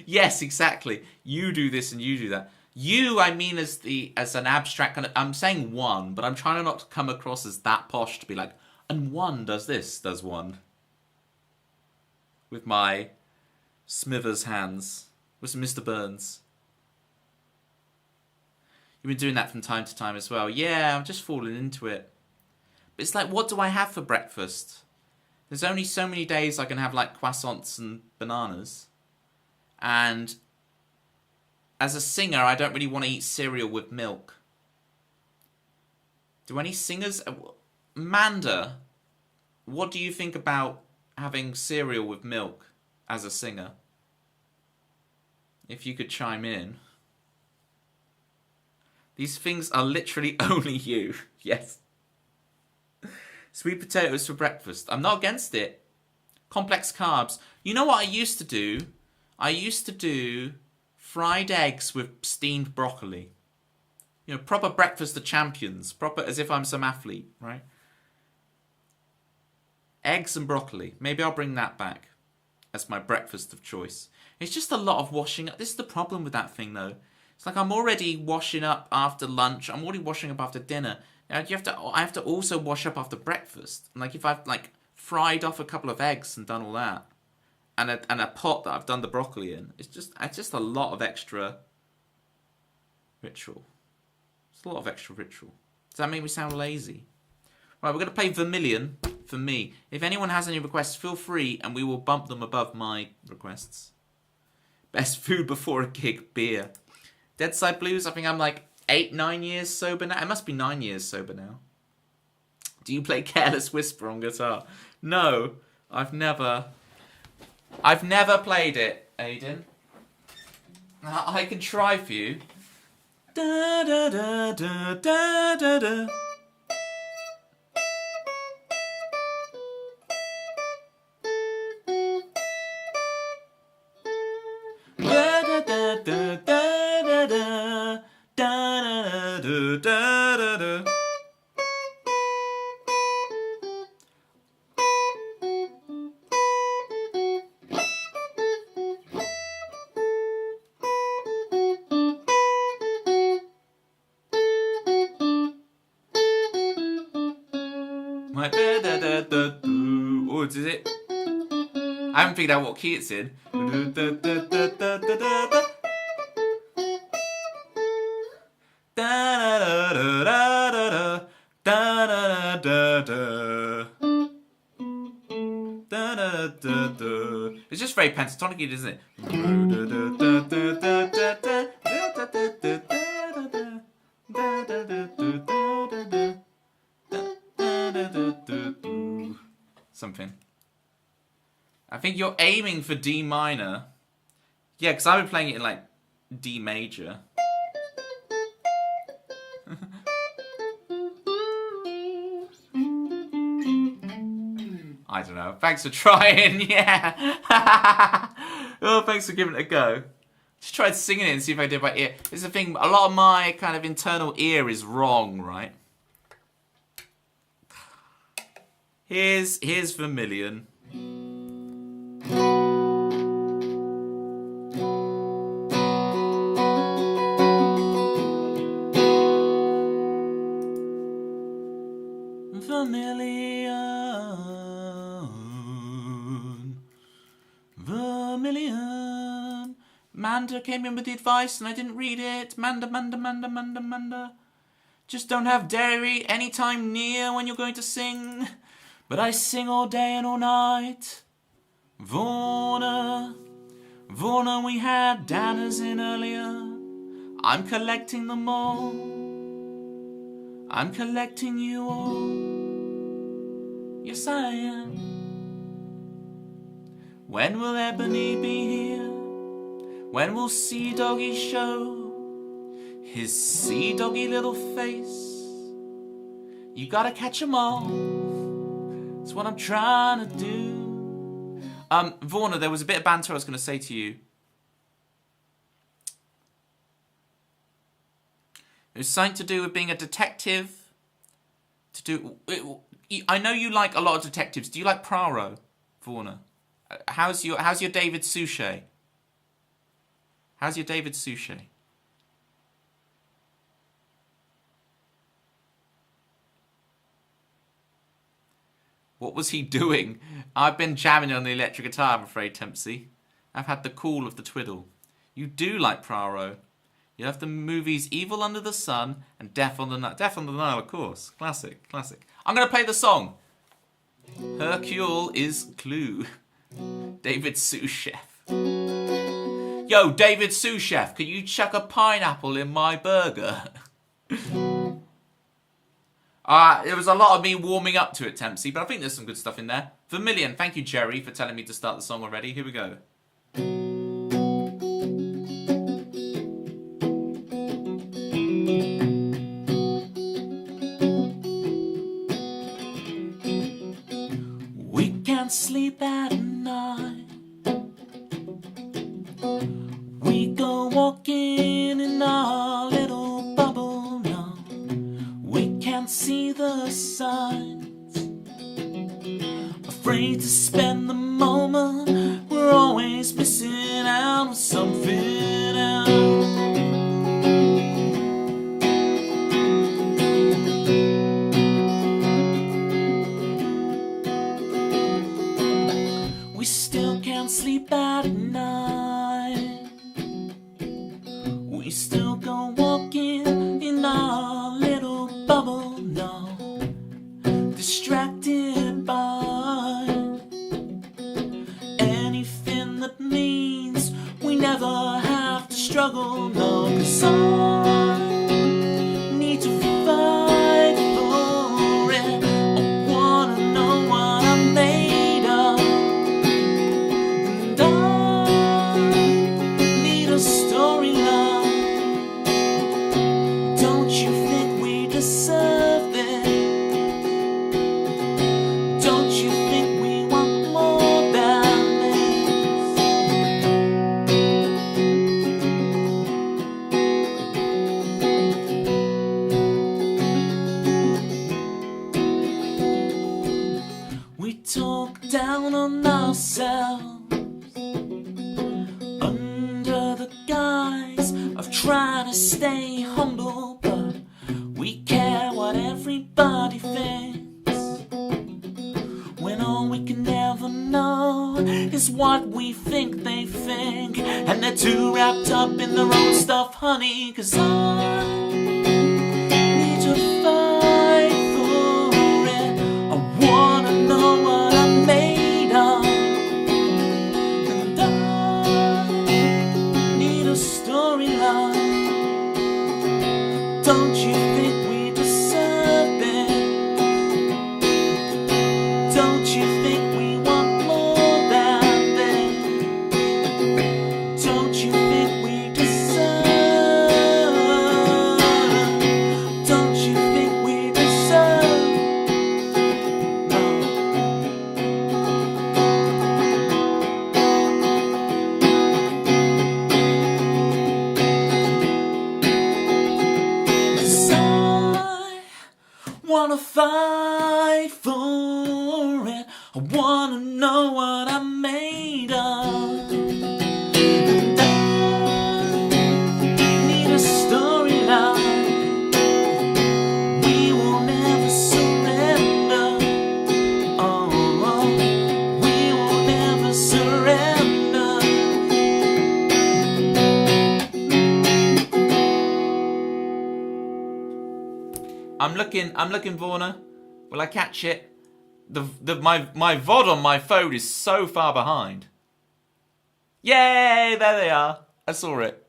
Yes, exactly. You do this and you do that. You, I mean, as an abstract kind of. I'm saying one, but I'm trying not to come across as that posh to be like, and one does this, does one. With my Smithers hands, with some Mr. Burns. You've been doing that from time to time as well. Yeah, I'm just falling into it. But it's like, what do I have for breakfast? There's only so many days I can have like croissants and bananas. And as a singer, I don't really want to eat cereal with milk. Do any singers... Manda, what do you think about having cereal with milk as a singer? If you could chime in. These things are literally only you. Yes. Sweet potatoes for breakfast. I'm not against it. Complex carbs. You know what I used to do? I used to do fried eggs with steamed broccoli. You know, proper breakfast of champions. Proper as if I'm some athlete, right? Eggs and broccoli. Maybe I'll bring that back as my breakfast of choice. It's just a lot of washing up. This is the problem with that thing, though. It's like I'm already washing up after lunch. I'm already washing up after dinner. Now I have to also wash up after breakfast. And like if I've like fried off a couple of eggs and done all that, and a pot that I've done the broccoli in, it's just a lot of extra ritual. It's a lot of extra ritual. Does that make me sound lazy? Right, we're going to play Vermilion for me. If anyone has any requests, feel free, and we will bump them above my requests. Best food before a gig, beer. Dead Side Blues, I think I'm like 8-9 years sober now. It must be 9 years sober now. Do you play Careless Whisper on guitar? No, I've never played it, Aiden. I can try for you. Da da da da da da da. Oh, is it? I haven't figured out what key it's in. It's just very pentatonic, isn't it? Something. I think you're aiming for D minor. Yeah, because I've been playing it in like D major. I don't know. Thanks for trying, yeah. Oh, thanks for giving it a go. Just tried singing it and see if I did by ear. It's the thing, a lot of my kind of internal ear is wrong, right? Here's Vermilion. Vermilion. Manda came in with the advice and I didn't read it. Manda. Just don't have dairy anytime near when you're going to sing. But I sing all day and all night. Vorna, we had Danners in earlier. I'm collecting them all. I'm collecting you all. Yes, I am. When will Ebony be here? When will Sea Doggy show his sea doggy little face? You gotta catch 'em all. That's what I'm trying to do. Vorna, there was a bit of banter I was going to say to you. It was something to do with being a detective. I know you like a lot of detectives. Do you like Poirot, Vorna? How's your David Suchet? How's your David Suchet? What was he doing? I've been jamming on the electric guitar, I'm afraid, Tempsy. I've had the call of the twiddle. You do like Poirot. You have the movies Evil Under the Sun and Death on the Nile. Death on the Nile, of course. Classic, classic. I'm going to play the song. Hercule is Clue. David Sous Chef. Yo, David Sous Chef, can you chuck a pineapple in my burger? There was a lot of me warming up to it, Tempsy, but I think there's some good stuff in there. Vermilion, thank you, Jerry, for telling me to start the song already. Here we go. We can't sleep at night. We go walking in our little bubble now. We can't see the signs. Afraid to spend the moment. We're always missing out on something else. We still can't sleep at night. We still go walking in our little bubble now, distracted by anything that means we never have to struggle, no, 'cause I need to fight for it. I wanna know what I'm made of, and I need a storyline. Don't you think we deserve it? Don't you think we want more than this? We talk down on ourselves under the guise of trying to stay humble, but we care what everybody thinks, when all we can ever know is what we think they think, and they're too wrapped up in their own stuff, honey, 'cause I need to fight for it. I wanna know what I'm made of, and I need a storyline. Don't you think we deserve it? Don't you think we want more than this? Don't you think we deserve? Don't you think we deserve? No. 'Cause I wanna fight for it. I wanna know what I'm made of, and I need a storyline. We will never surrender. Oh, we will never surrender. I'm looking, Vorna. Will I catch it? My VOD on my phone is so far behind. Yay! There they are. I saw it.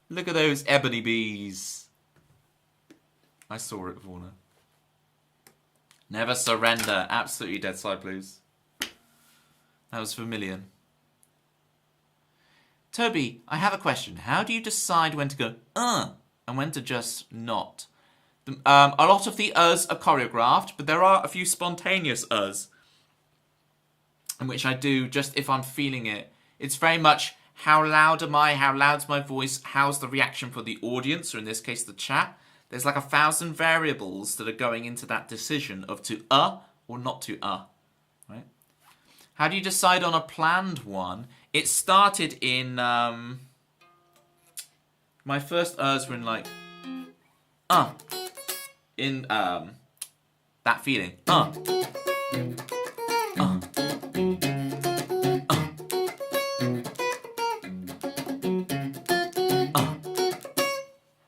Look at those ebony bees. I saw it, Vorna. Never surrender. Absolutely dead side blues. That was Vermilion. Toby, I have a question. How do you decide when to go and when to just not? A lot of the are choreographed, but there are a few spontaneous in which I do just if I'm feeling it. It's very much how loud am I, how loud's my voice, how's the reaction for the audience, or in this case the chat. There's like 1,000 variables that are going into that decision of to or not to right? How do you decide on a planned one? It started in my first were in like in that feeling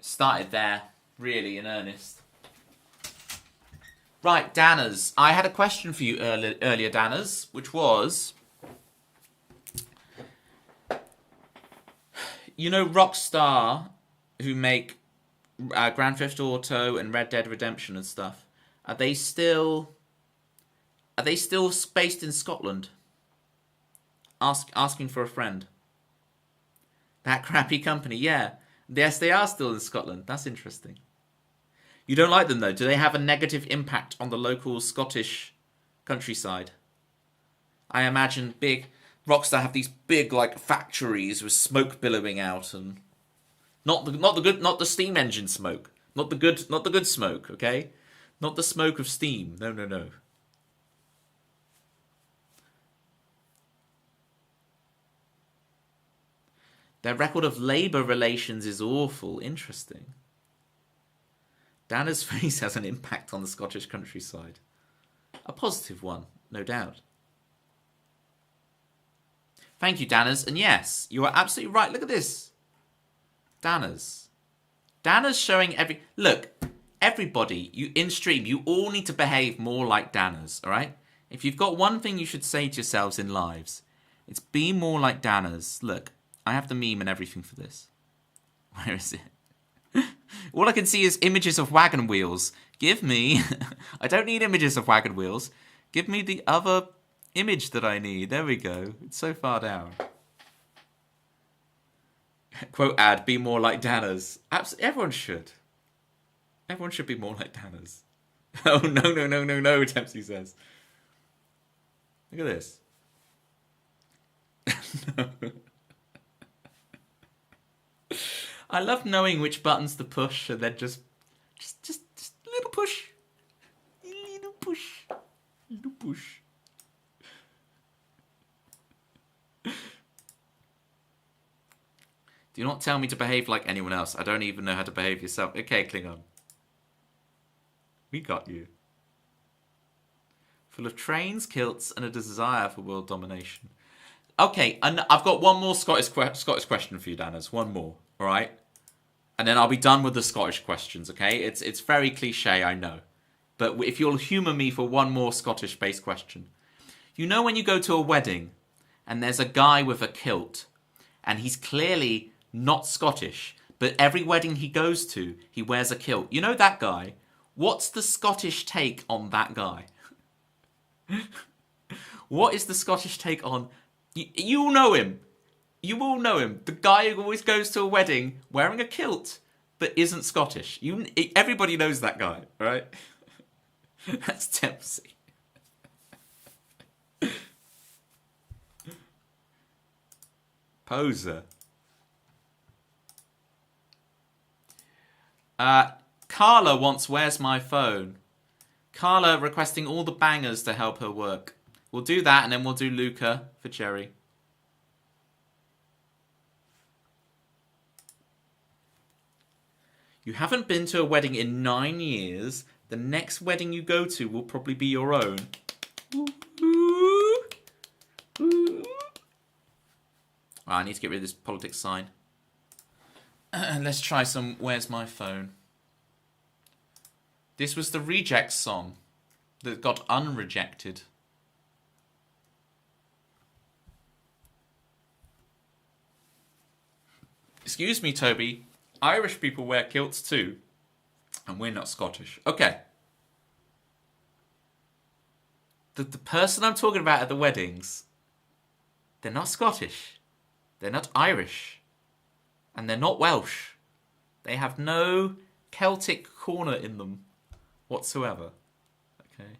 started there, really, in earnest. Right, Danners. I had a question for you earlier, Danners, which was... You know Rockstar, who make Grand Theft Auto and Red Dead Redemption and stuff, are they still based in Scotland? Asking for a friend. That crappy company, yeah. Yes, they are still in Scotland. That's interesting. You don't like them, though. Do they have a negative impact on the local Scottish countryside? I imagine big... Rockstar have these big, like, factories with smoke billowing out, and... Not the steam engine smoke. Not the good smoke, okay? Not the smoke of steam. No. Their record of labour relations is awful. Interesting. Dana's face has an impact on the Scottish countryside. A positive one, no doubt. Thank you, Danners. And yes, you are absolutely right. Look at this. Danners. Danners showing every... Look, everybody, you in stream, you all need to behave more like Danners, all right? If you've got one thing you should say to yourselves in lives, it's be more like Danners. Look, I have the meme and everything for this. Where is it? All I can see is images of wagon wheels. Give me... I don't need images of wagon wheels. Give me the other image that I need. There we go. It's so far down. Quote ad, be more like Danners. Everyone should. Everyone should be more like Danners. Oh, no, Dempsey says. Look at this. No. I love knowing which buttons to push and then just a little push. Little push. Do not tell me to behave like anyone else. I don't even know how to behave yourself. Okay, Klingon. We got you. Full of trains, kilts, and a desire for world domination. Okay, and I've got one more Scottish question for you, Danners. One more, all right? And then I'll be done with the Scottish questions, okay? It's very cliche, I know. But if you'll humour me for one more Scottish-based question. You know when you go to a wedding and there's a guy with a kilt and he's clearly not Scottish, but every wedding he goes to, he wears a kilt. You know that guy? What's the Scottish take on that guy? What is the Scottish take on... You know him. You all know him. The guy who always goes to a wedding wearing a kilt but isn't Scottish. Everybody knows that guy, right? That's Dempsey. Poser. Carla wants Where's My Phone? Carla requesting all the bangers to help her work. We'll do that and then we'll do Luca for Jerry. You haven't been to a wedding in 9 years. The next wedding you go to will probably be your own. I need to get rid of this politics sign. Let's try some Where's My Phone? This was the reject song that got unrejected. Excuse me, Toby. Irish people wear kilts too. And we're not Scottish. Okay. The person I'm talking about at the weddings, they're not Scottish. They're not Irish. And they're not Welsh. They have no Celtic corner in them whatsoever. Okay.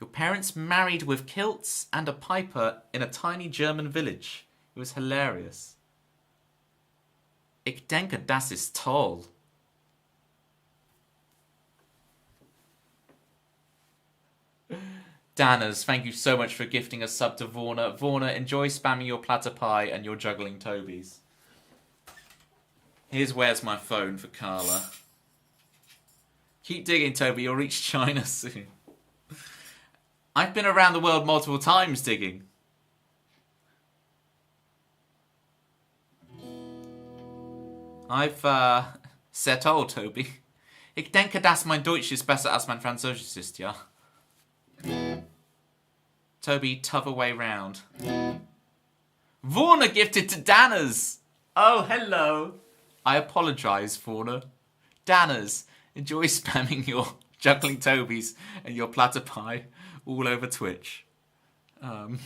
Your parents married with kilts and a piper in a tiny German village. It was hilarious. Ich denke, das ist toll. Danners, thank you so much for gifting a sub to Vorna. Vorna, enjoy spamming your platter pie and your juggling Tobys. Here's Where's My Phone for Carla. Keep digging, Toby, you'll reach China soon. I've been around the world multiple times digging. I've, sehr toll, Toby. Ich denke, dass mein Deutsch ist besser als mein Französisch ist, ja? Toby, tougher way round. Vorna gifted to Danners! Oh, hello! I apologise, Vorna. Danners, enjoy spamming your juggling Tobys and your platter pie all over Twitch. I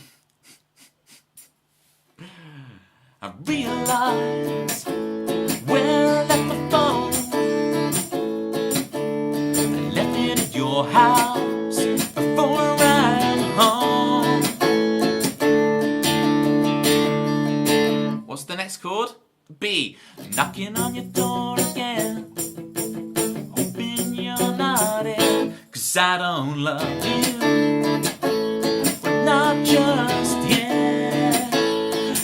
realise where I left my phone. I left it at your house before I arrived home. What's the next chord? B. Knocking on your door again. Hoping you're not in, 'cause I don't love you. But not just yet.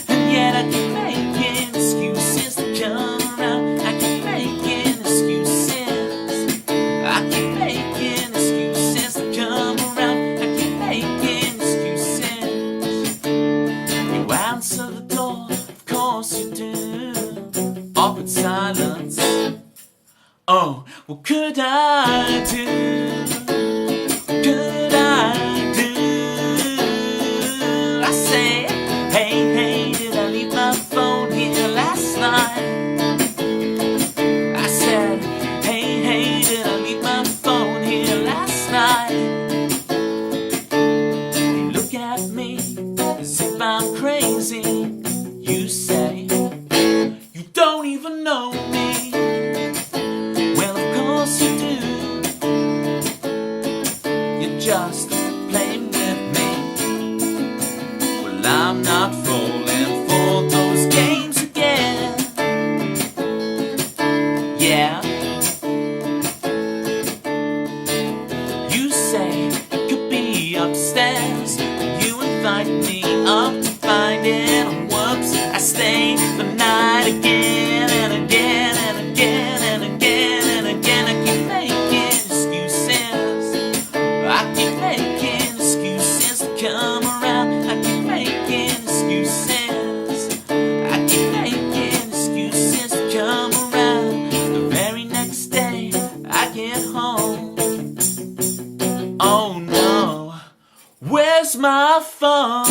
And yet I keep making excuses to come around. I keep making excuses. I keep making excuses to come around. I keep making excuses. You answer the door, of course you do. Awkward silence. Oh, what could I do? What could I do? I say, hey, did I leave my phone here last night? I said, hey, did I leave my phone here last night? You look at me as if I'm crazy. You say, you don't even know me. Well, of course you do. You're just playing with me. Well, I'm not falling for those games again. Yeah. You say it could be upstairs. You invite me up to find it. Whoops, I stay the night again and again and again and again and again. I keep making excuses. I keep making excuses to come around. I keep making excuses. I keep making excuses to come around. The very next day I get home. Oh no, where's my phone?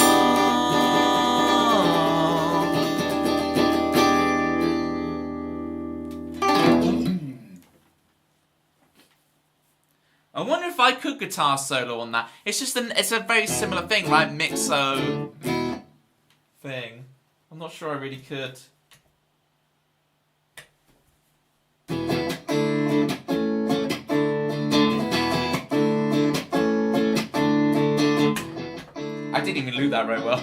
I wonder if I could guitar solo on that. It's just it's a very similar thing, right? Mixo thing. I'm not sure I really could. I didn't even do that very well.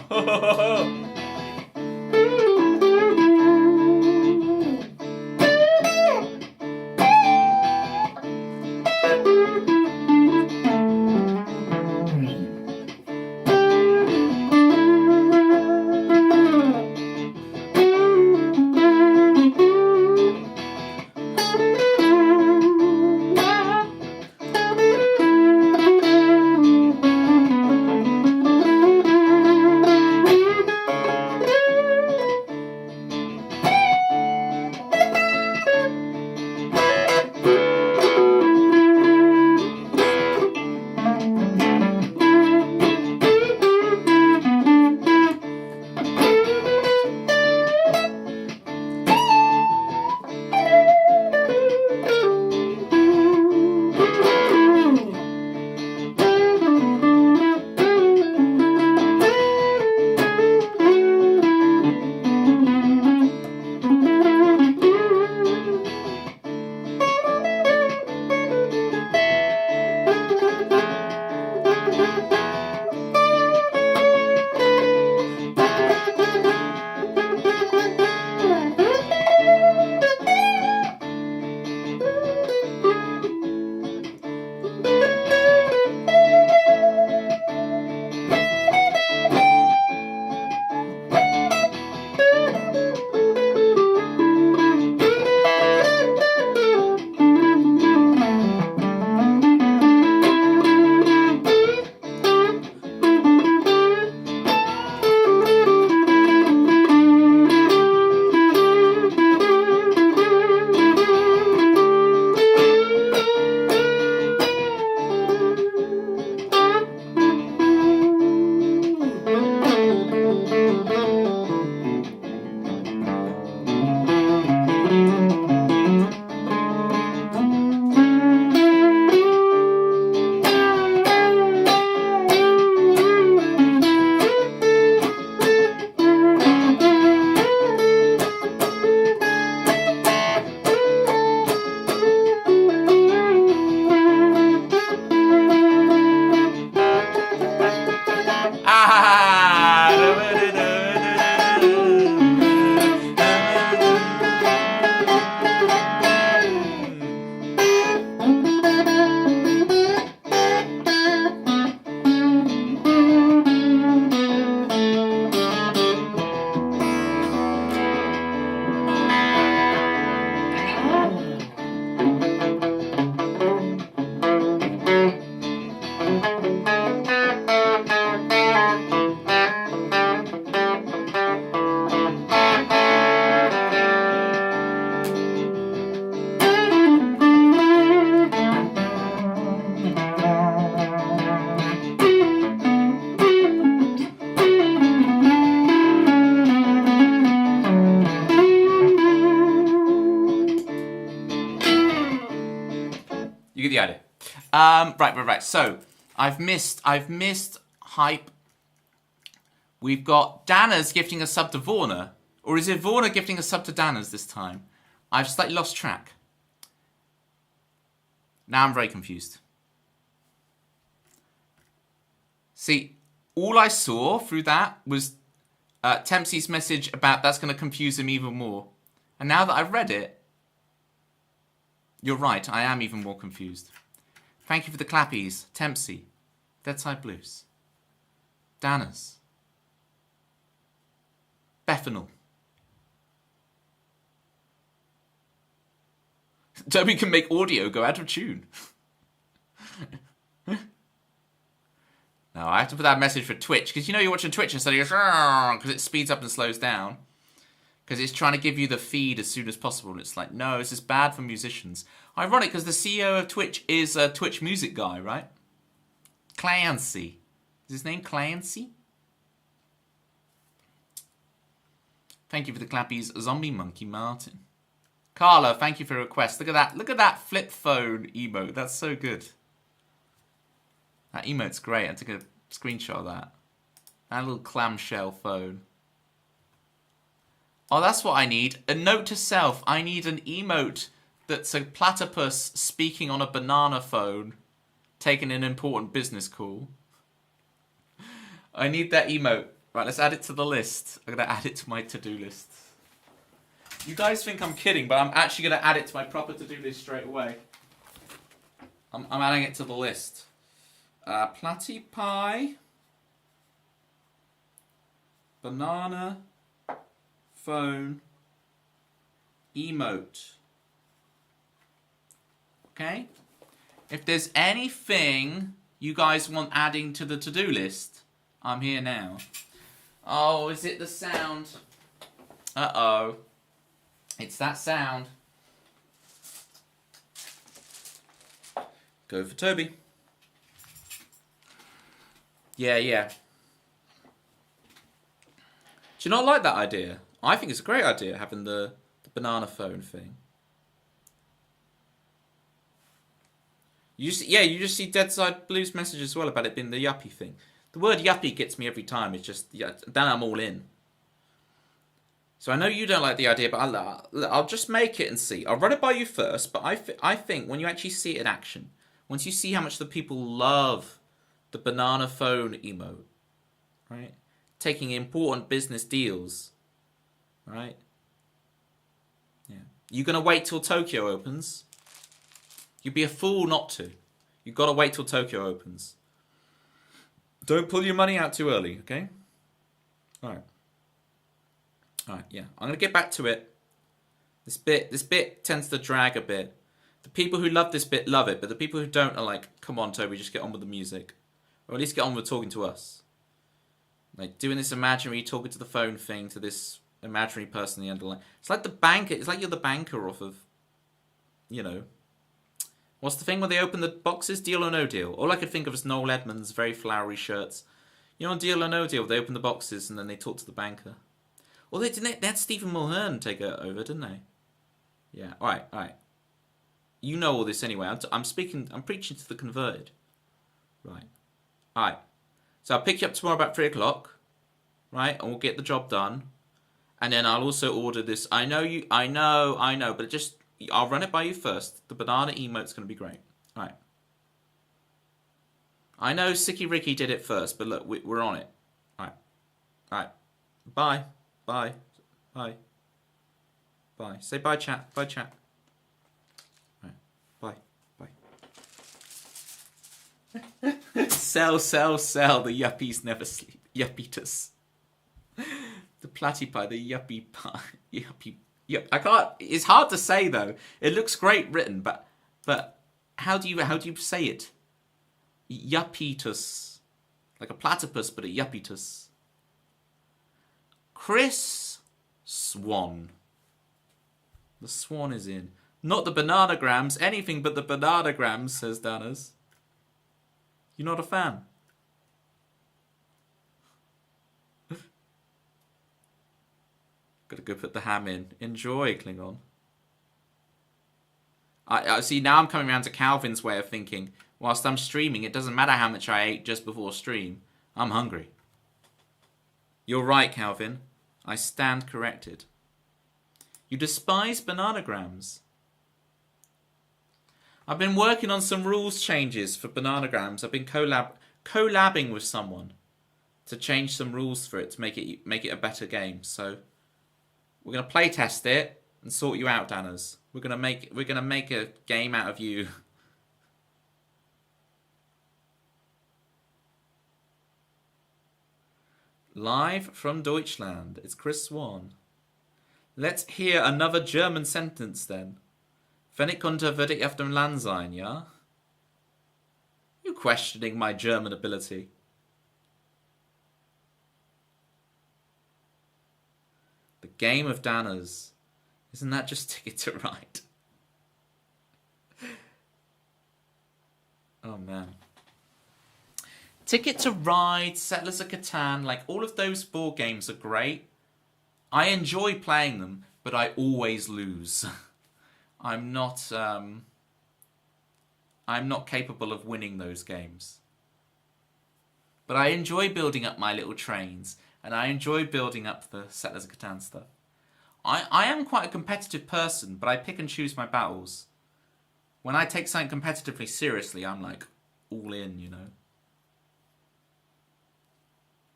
Right. So, I've missed hype. We've got Dana's gifting a sub to Vorna. Or is it Vorna gifting a sub to Dana's this time? I've slightly lost track. Now I'm very confused. See, all I saw through that was Tempsy's message about that's going to confuse him even more. And now that I've read it, you're right, I am even more confused. Thank you for the clappies, Tempsy, Deadside Blues, Dana's, Bethanol. Toby can make audio go out of tune. No, I have to put that message for Twitch, because you know you're watching Twitch and suddenly it goes, because it speeds up and slows down. Because it's trying to give you the feed as soon as possible, and it's like, no, this is bad for musicians. Ironic, because the CEO of Twitch is a Twitch music guy, right? Clancy. Is his name Clancy? Thank you for the clappies, Zombie Monkey Martin. Carla, thank you for your request. Look at that. Look at that flip phone emote. That's so good. That emote's great. I took a screenshot of that. That little clamshell phone. Oh, that's what I need. A note to self. I need an emote that's a platypus speaking on a banana phone, taking an important business call. I need that emote. Right, let's add it to the list. I'm going to add it to my to-do list. You guys think I'm kidding, but I'm actually going to add it to my proper to-do list straight away. I'm adding it to the list. Platypie, banana, phone, emote. Okay? If there's anything you guys want adding to the to-do list, I'm here now. Oh, is it the sound? Uh-oh. It's that sound. Go for Toby. Yeah. Do you not like that idea? I think it's a great idea, having the banana phone thing. You just see Deadside Blues message as well about it being the yuppie thing. The word yuppie gets me every time. It's just, yeah, then I'm all in. So I know you don't like the idea, but I'll just make it and see. I'll run it by you first, but I think when you actually see it in action, once you see how much the people love the banana phone emote, right? Taking important business deals, right? Yeah. You gonna wait till Tokyo opens? You'd be a fool not to. You've got to wait till Tokyo opens. Don't pull your money out too early, okay? Alright, yeah. I'm going to get back to it. This bit tends to drag a bit. The people who love this bit love it, but the people who don't are like, come on, Toby, just get on with the music. Or at least get on with talking to us. Like, doing this imaginary talking to the phone thing to this imaginary person in the underline. It's like the banker. It's like you're the banker off of, you know... What's the thing when they open the boxes? Deal or No Deal? All I could think of is Noel Edmonds' very flowery shirts. You know, on Deal or No Deal, they open the boxes and then they talk to the banker. Well, they had Stephen Mulhern take it over, didn't they? Yeah. All right. You know all this anyway. I'm preaching to the converted. Right. All right. So I'll pick you up tomorrow about 3 o'clock. Right, and we'll get the job done. And then I'll also order this. I know, but just. I'll run it by you first. The banana emote's going to be great. All right. I know Sicky Ricky did it first, but look, we're on it. All right. Bye. Say bye, chat. Bye, chat. All right. Bye. Sell. The yuppies never sleep. Yuppitus. The platypie, the yuppie pie. Yuppie. Yeah, I can't. It's hard to say though. It looks great written, but how do you say it? Yuppitus, like a platypus, but a yuppitus. Chris Swan. The swan is in. Not the bananagrams. Anything but the bananagrams, says Danners. You're not a fan. Gotta go put the ham in. Enjoy, Klingon. I see, now I'm coming around to Calvin's way of thinking. whilst I'm streaming. It doesn't matter how much I ate just before stream. I'm hungry. You're right, Calvin. I stand corrected. You despise bananagrams. I've been working on some rules changes for bananagrams. I've been collabing with someone to change some rules for it to make it a better game. So we're gonna play test it and sort you out, Danners. We're gonna make a game out of you. Live from Deutschland, it's Chris Swan. Let's hear another German sentence then. Wenn ich konnte, würde ich auf dem Land sein, ja? You questioning my German ability. The game of Danners. Isn't that just Ticket to Ride? Oh man. Ticket to Ride, Settlers of Catan, like all of those board games are great. I enjoy playing them, but I always lose. I'm not capable of winning those games. But I enjoy building up my little trains, and I enjoy building up the Settlers of Catan stuff. I am quite a competitive person, but I pick and choose my battles. When I take something competitively seriously, I'm like all in, you know.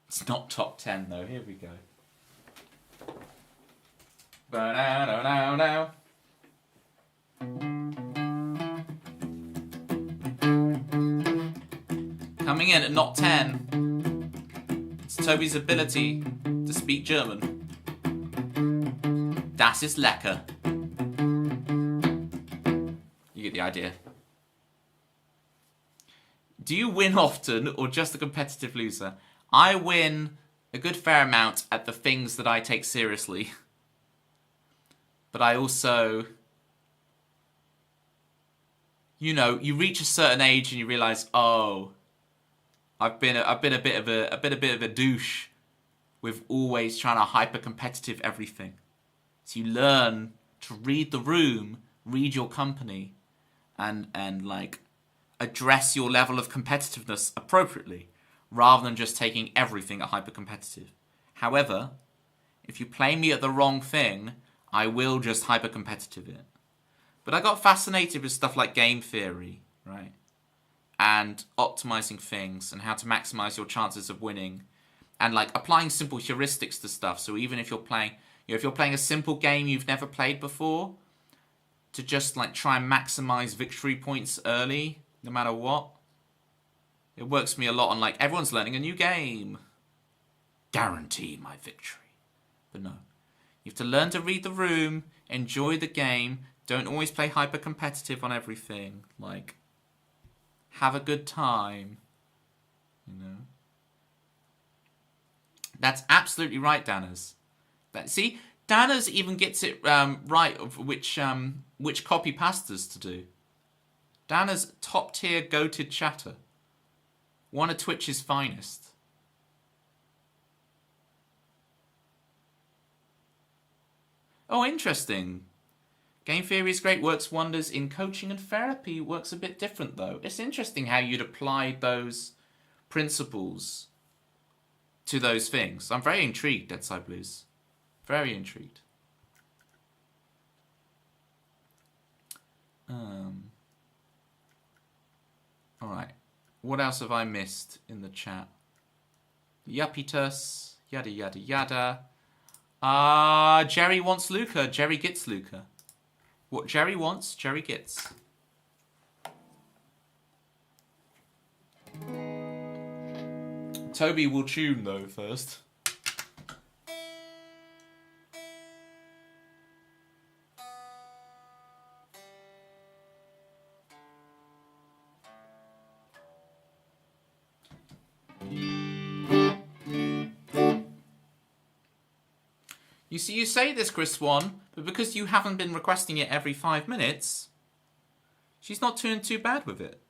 It's not top 10 though, here we go. Ba-da-da-da-da. Coming in at not 10, it's Toby's ability to speak German. Das ist lecker. You get the idea. Do you win often or just a competitive loser? I win a good fair amount at the things that I take seriously. But I also, you know, you reach a certain age and you realise, oh, I've been a bit of a douche with always trying to hyper competitive everything. So you learn to read the room, read your company, and like address your level of competitiveness appropriately, rather than just taking everything at hyper competitive. However, if you play me at the wrong thing, I will just hyper competitive it. But I got fascinated with stuff like game theory, right? And optimizing things and how to maximize your chances of winning, and like applying simple heuristics to stuff. So even if you're playing, you know, if you're playing a simple game you've never played before, to just like try and maximize victory points early, no matter what. It works for me a lot on like, everyone's learning a new game. Guarantee my victory. But no. You have to learn to read the room, enjoy the game, don't always play hyper competitive on everything. Like, have a good time. You know? That's absolutely right, Danners. See, Danners even gets it right of which copy pastas to do. Danners top tier goated chatter. One of Twitch's finest. Oh, interesting. Game theory is great, works wonders in coaching and therapy. Works a bit different, though. It's interesting how you'd apply those principles to those things. I'm very intrigued, Dead Side Blues. Very intrigued. Alright. What else have I missed in the chat? Yuppitus, yada yada yada. Jerry wants Luca. Jerry gets Luca. What Jerry wants, Jerry gets. Toby will tune though first. You see, you say this, Chris Swan, but because you haven't been requesting it every 5 minutes, she's not doing too bad with it.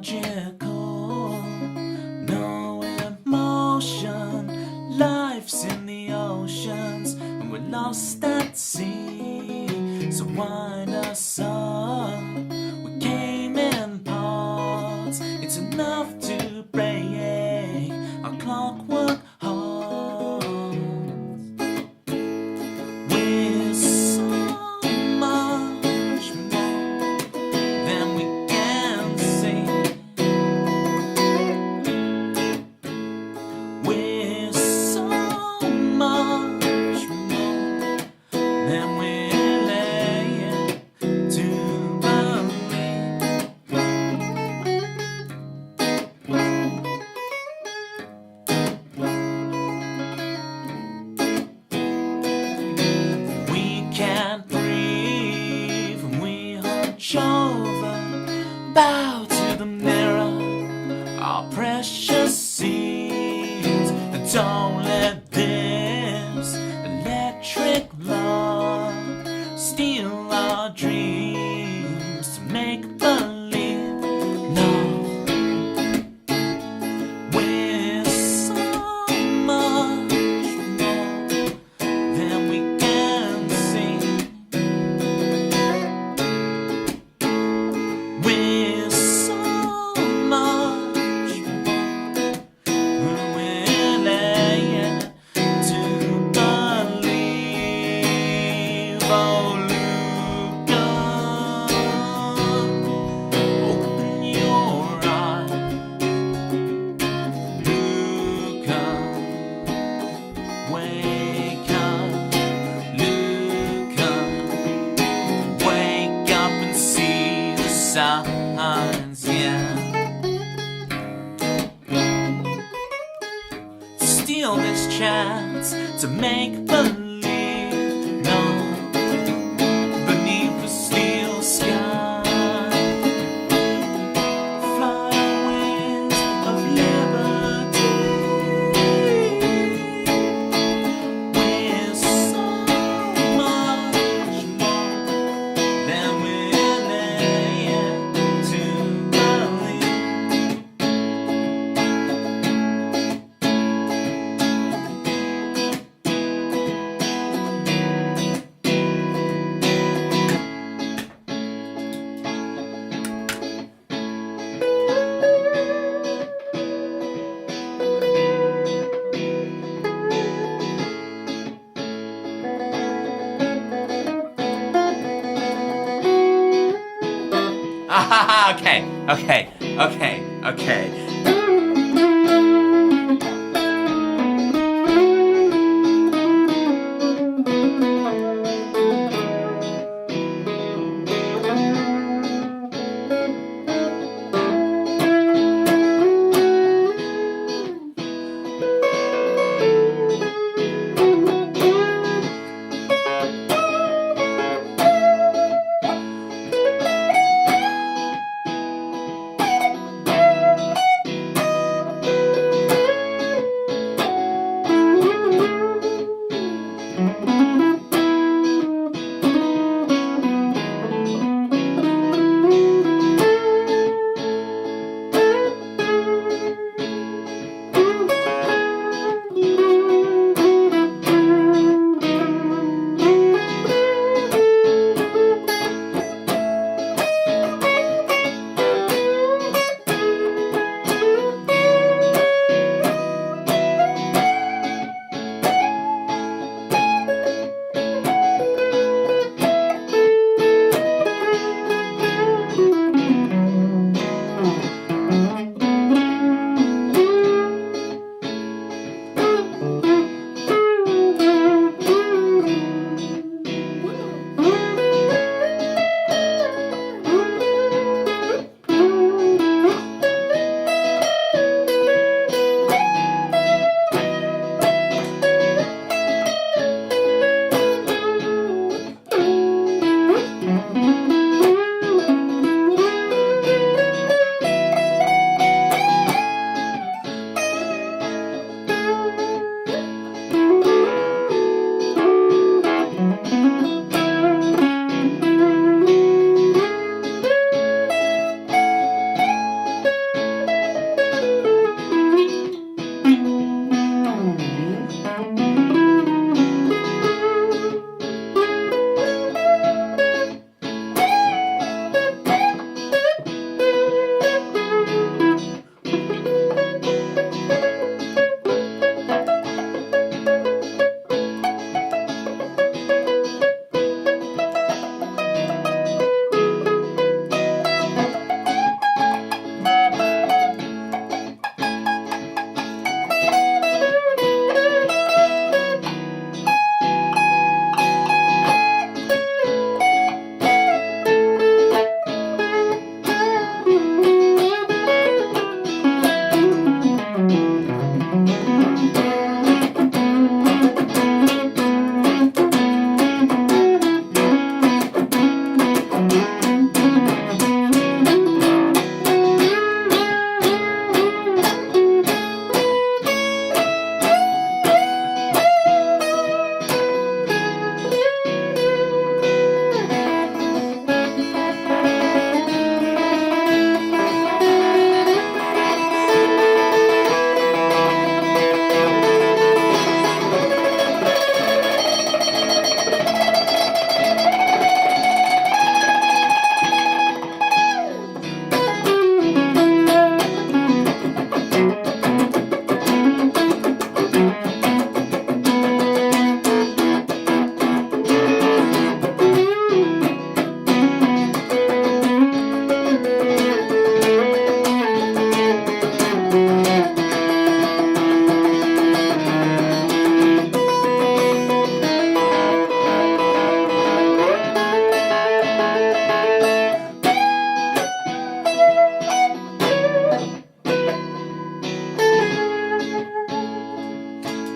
logical, no emotion. Life's in the oceans and we're lost at sea. So wind us up, we came in parts. It's enough to break our clockwork hearts. We're so much more than we can see. We're so much more than we're laying to believe. We can't breathe when we hunch over, bow to the mirror, our precious seeds. And don't let this electric love steal our dreams to make believe. No, we're so much more than we can see. We're so much more when we're laying to believe. Oh, Luca, open your eyes. Luca, wake up. Luca, wake up and see the signs, yeah. Steal this chance to make believe, no, beneath the steel sky. Fly on wings of liberty. We're so much more than we're laying to believe. Okay.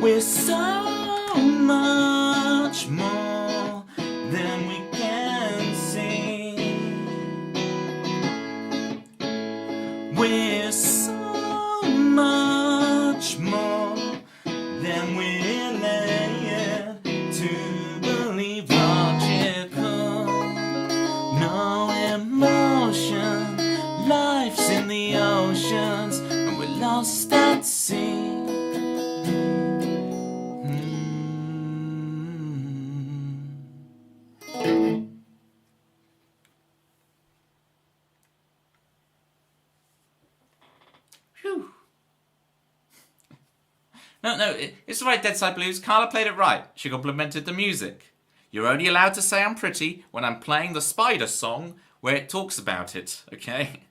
We're so much more than we can see. We're so much more than we're led to believe. Logical, no emotion. Life's in the oceans, and we're lost at sea. Phew. No, it's right, Dead Side Blues. Carla played it right. She complimented the music. You're only allowed to say I'm pretty when I'm playing the Spider song where it talks about it, okay?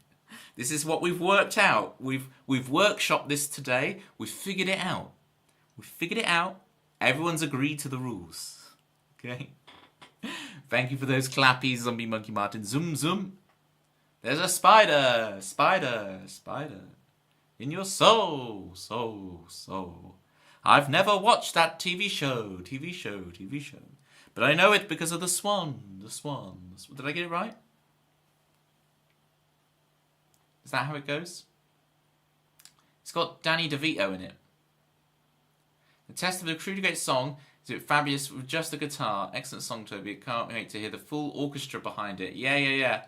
This is what we've worked out. We've workshopped this today. We've figured it out. Everyone's agreed to the rules, okay? Thank you for those clappies, Zombie Monkey Martin. Zoom, zoom. There's a spider, spider, spider. In your soul, soul. I've never watched that TV show. But I know it because of the swan. Did I get it right? Is that how it goes? It's got Danny DeVito in it. The test of the truly great song is it fabulous with just the guitar. Excellent song, Toby. Can't wait to hear the full orchestra behind it. Yeah.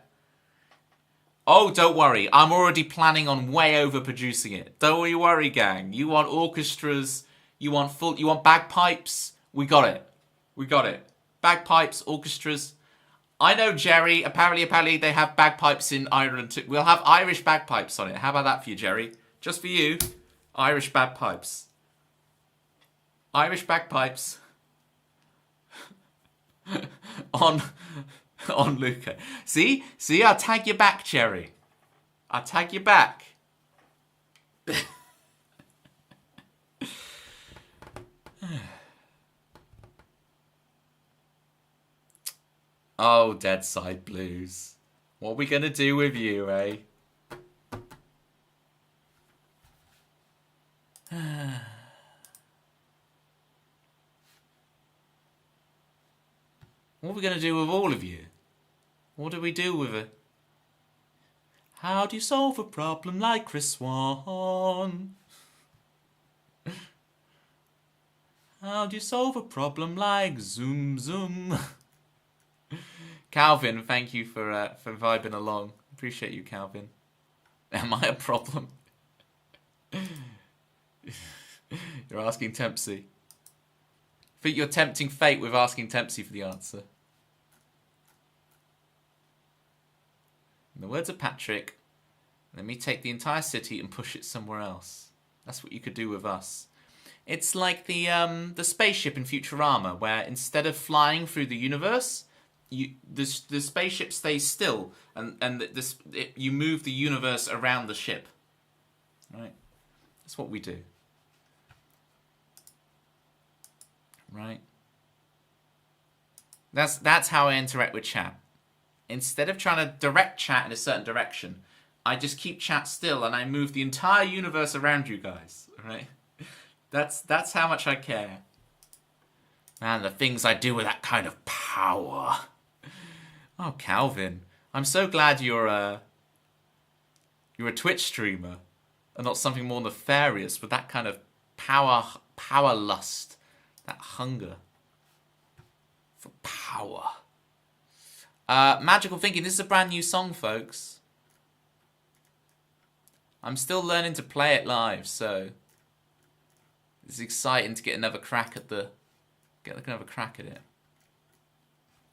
Oh, don't worry. I'm already planning on way overproducing it. Don't you worry, gang. You want orchestras. You want bagpipes. We got it. Bagpipes, orchestras. I know, Jerry. Apparently they have bagpipes in Ireland too. We'll have Irish bagpipes on it. How about that for you, Jerry? Just for you. Irish bagpipes. Irish bagpipes. on Luca. See? I'll tag you back, Jerry. I'll tag you back. Oh, Dead Side Blues. What are we going to do with you, eh? What are we going to do with all of you? What do we do with it? How do you solve a problem like Chris Swan? How do you solve a problem like Zoom Zoom? Calvin, thank you for vibing along. Appreciate you, Calvin. Am I a problem? You're asking Tempsy. I think you're tempting fate with asking Tempsy for the answer. In the words of Patrick, let me take the entire city and push it somewhere else. That's what you could do with us. It's like the spaceship in Futurama, where instead of flying through the universe, the spaceship stays still, and you move the universe around the ship. Right? That's what we do. Right? That's how I interact with chat. Instead of trying to direct chat in a certain direction, I just keep chat still and I move the entire universe around you guys. Right? That's how much I care. Man, the things I do with that kind of power. Oh, Calvin, I'm so glad you're a Twitch streamer and not something more nefarious with that kind of power lust, that hunger for power. Magical Thinking, this is a brand new song, folks. I'm still learning to play it live, so it's exciting to get another crack at it.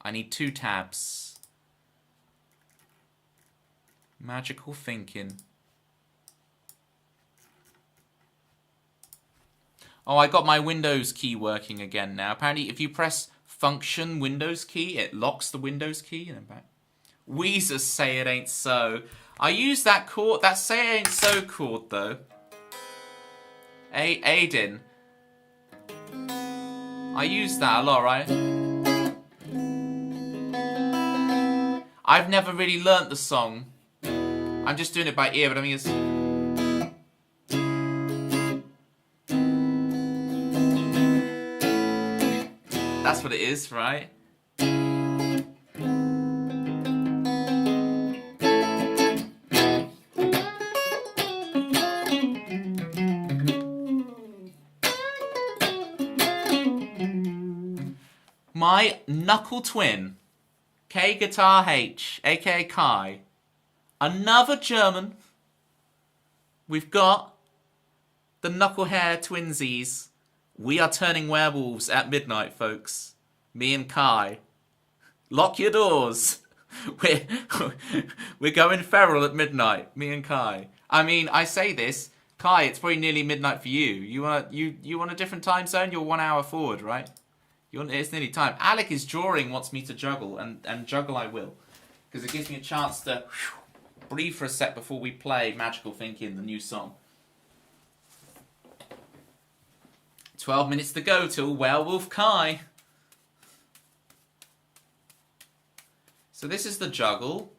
I need 2 tabs. Magical Thinking. Oh, I got my Windows key working again now. Apparently, if you press Function Windows key, it locks the Windows key and then back. Weezer Say It Ain't So. I use that chord, that Say It Ain't So chord though. Aiden. I use that a lot, right? I've never really learnt the song. I'm just doing it by ear, but I mean it's... That's what it is, right? My knuckle twin, K Guitar H, aka Kai, another German. We've got the knucklehair twinsies. We are turning werewolves at midnight, folks. Me and Kai. Lock your doors. We're going feral at midnight. Me and Kai. I mean, I say this, Kai. It's probably nearly midnight for you. You want a different time zone? You're 1 hour forward, right? It's nearly time. Alec is drawing, wants me to juggle, and juggle I will, because it gives me a chance to breathe for a sec before we play Magical Thinking, the new song. 12 minutes to go till Werewolf Kai. So this is the juggle.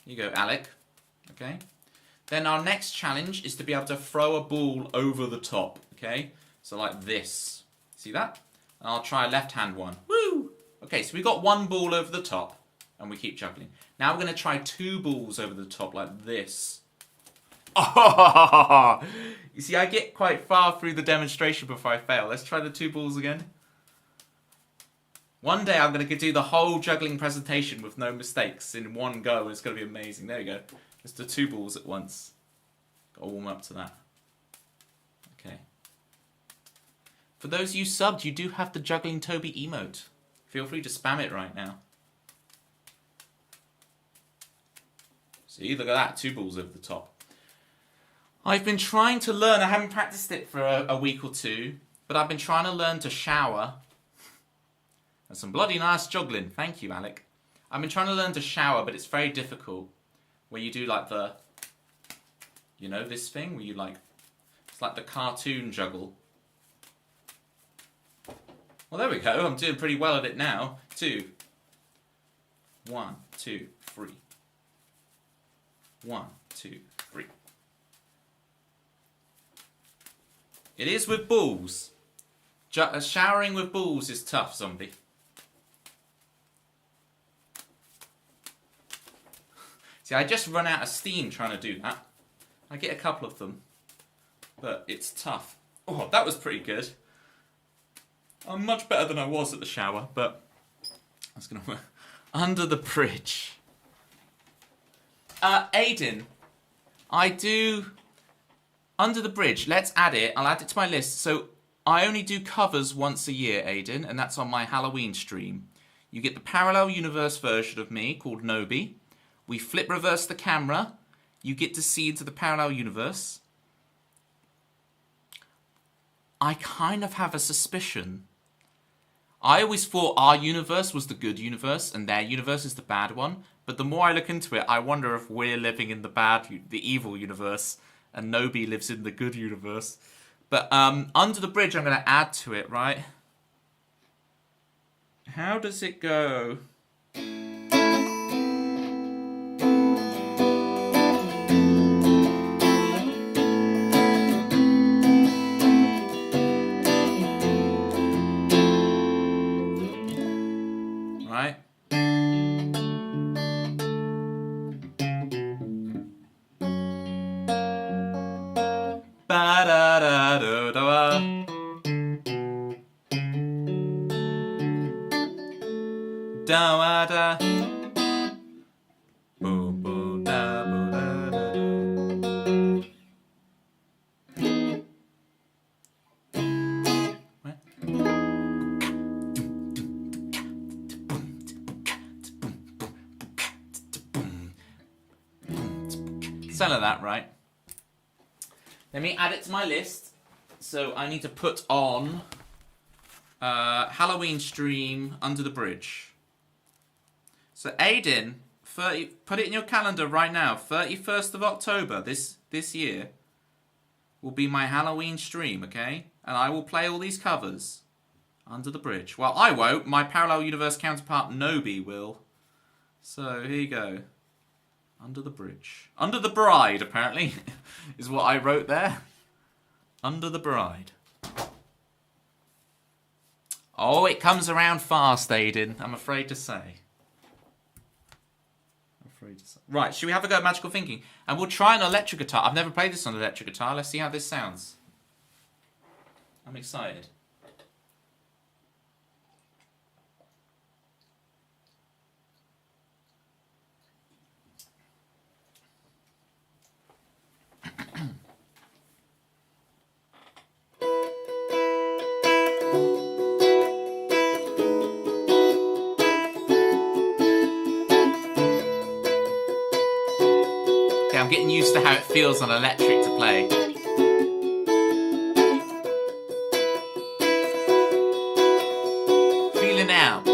Here you go, Alec. Okay. Then our next challenge is to be able to throw a ball over the top. Okay. So like this. See that? And I'll try a left-hand one. Woo! Okay, so we got one ball over the top, and we keep juggling. Now we're going to try 2 balls over the top like this. Oh! You see, I get quite far through the demonstration before I fail. Let's try the 2 balls again. One day I'm going to do the whole juggling presentation with no mistakes in one go, and it's going to be amazing. There we go. Let's do 2 balls at once. Got to warm up to that. Okay. For those of you subbed, you do have the Juggling Toby emote. Feel free to spam it right now. See, look at that. 2 balls over the top. I've been trying to learn. I haven't practiced it for a week or 2, but I've been trying to learn to shower. That's some bloody nice juggling. Thank you, Alec. I've been trying to learn to shower, but it's very difficult. Where you do like the, you know, this thing where you like, it's like the cartoon juggle. Well, there we go. I'm doing pretty well at it now. 2. 1, 2, 3. 1, 2, 3. It is with balls. Showering with balls is tough, zombie. See, I just run out of steam trying to do that. I get a couple of them, but it's tough. Oh, that was pretty good. I'm much better than I was at the shower, but that's going to work. Under the bridge. Aiden, I do Under the Bridge. Let's add it. I'll add it to my list. So I only do covers once a year, Aiden, and that's on my Halloween stream. You get the parallel universe version of me called Nobi. We flip reverse the camera. You get to see into the parallel universe. I kind of have a suspicion. I always thought our universe was the good universe and their universe is the bad one. But the more I look into it, I wonder if we're living in the evil universe and Nobi lives in the good universe. But Under the Bridge, I'm going to add to it, right? How does it go? Right? Ba-da-da-da-da-da. Da-da. Sound like that, right? Let me add it to my list. So I need to put on Halloween stream Under the Bridge. So Aiden, put it in your calendar right now. 31st of October this year will be my Halloween stream, okay? And I will play all these covers. Under the Bridge. Well, I won't. My parallel universe counterpart Nobi will. So here you go. Under the Bridge. Under the Bride, apparently, is what I wrote there. Under the Bride. Oh, it comes around fast, Aiden. I'm afraid to say. Right, should we have a go at magical thinking? And we'll try an electric guitar. I've never played this on an electric guitar. Let's see how this sounds. I'm excited. I'm getting used to how it feels on electric to play. Feeling out.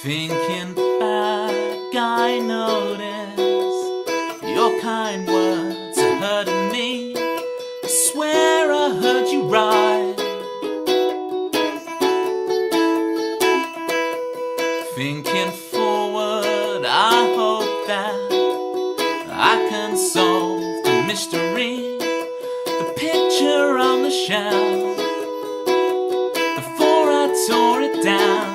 Thinking back, I notice your kind words are hurting me. I swear I heard you right. Thinking forward, I hope that I can solve the mystery, the picture on the shelf, before I tore it down.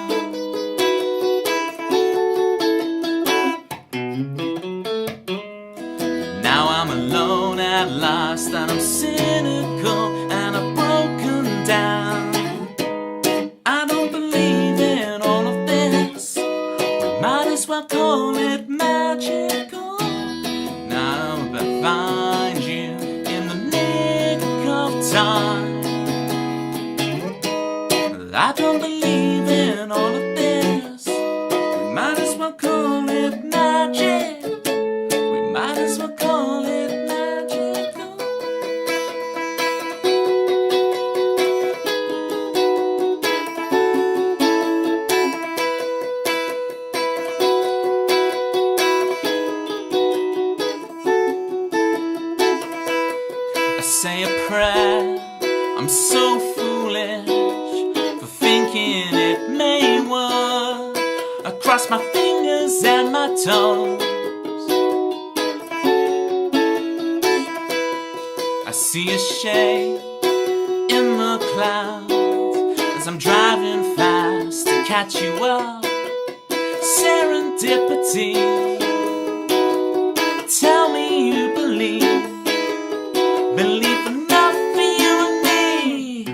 Now I'm alone at last, and I'm cynical and I've broken down. I don't believe in all of this. We might as well call it magical. Now I hope I find you in the nick of time. I don't believe in all of this. We might as well call it magic. We might as well call it magical. I say a prayer, I'm so foolish for thinking it may work. I cross my fingers and my toes. I see a shade in the clouds as I'm driving fast to catch you up. Serendipity. Tell me you believe enough for you and me.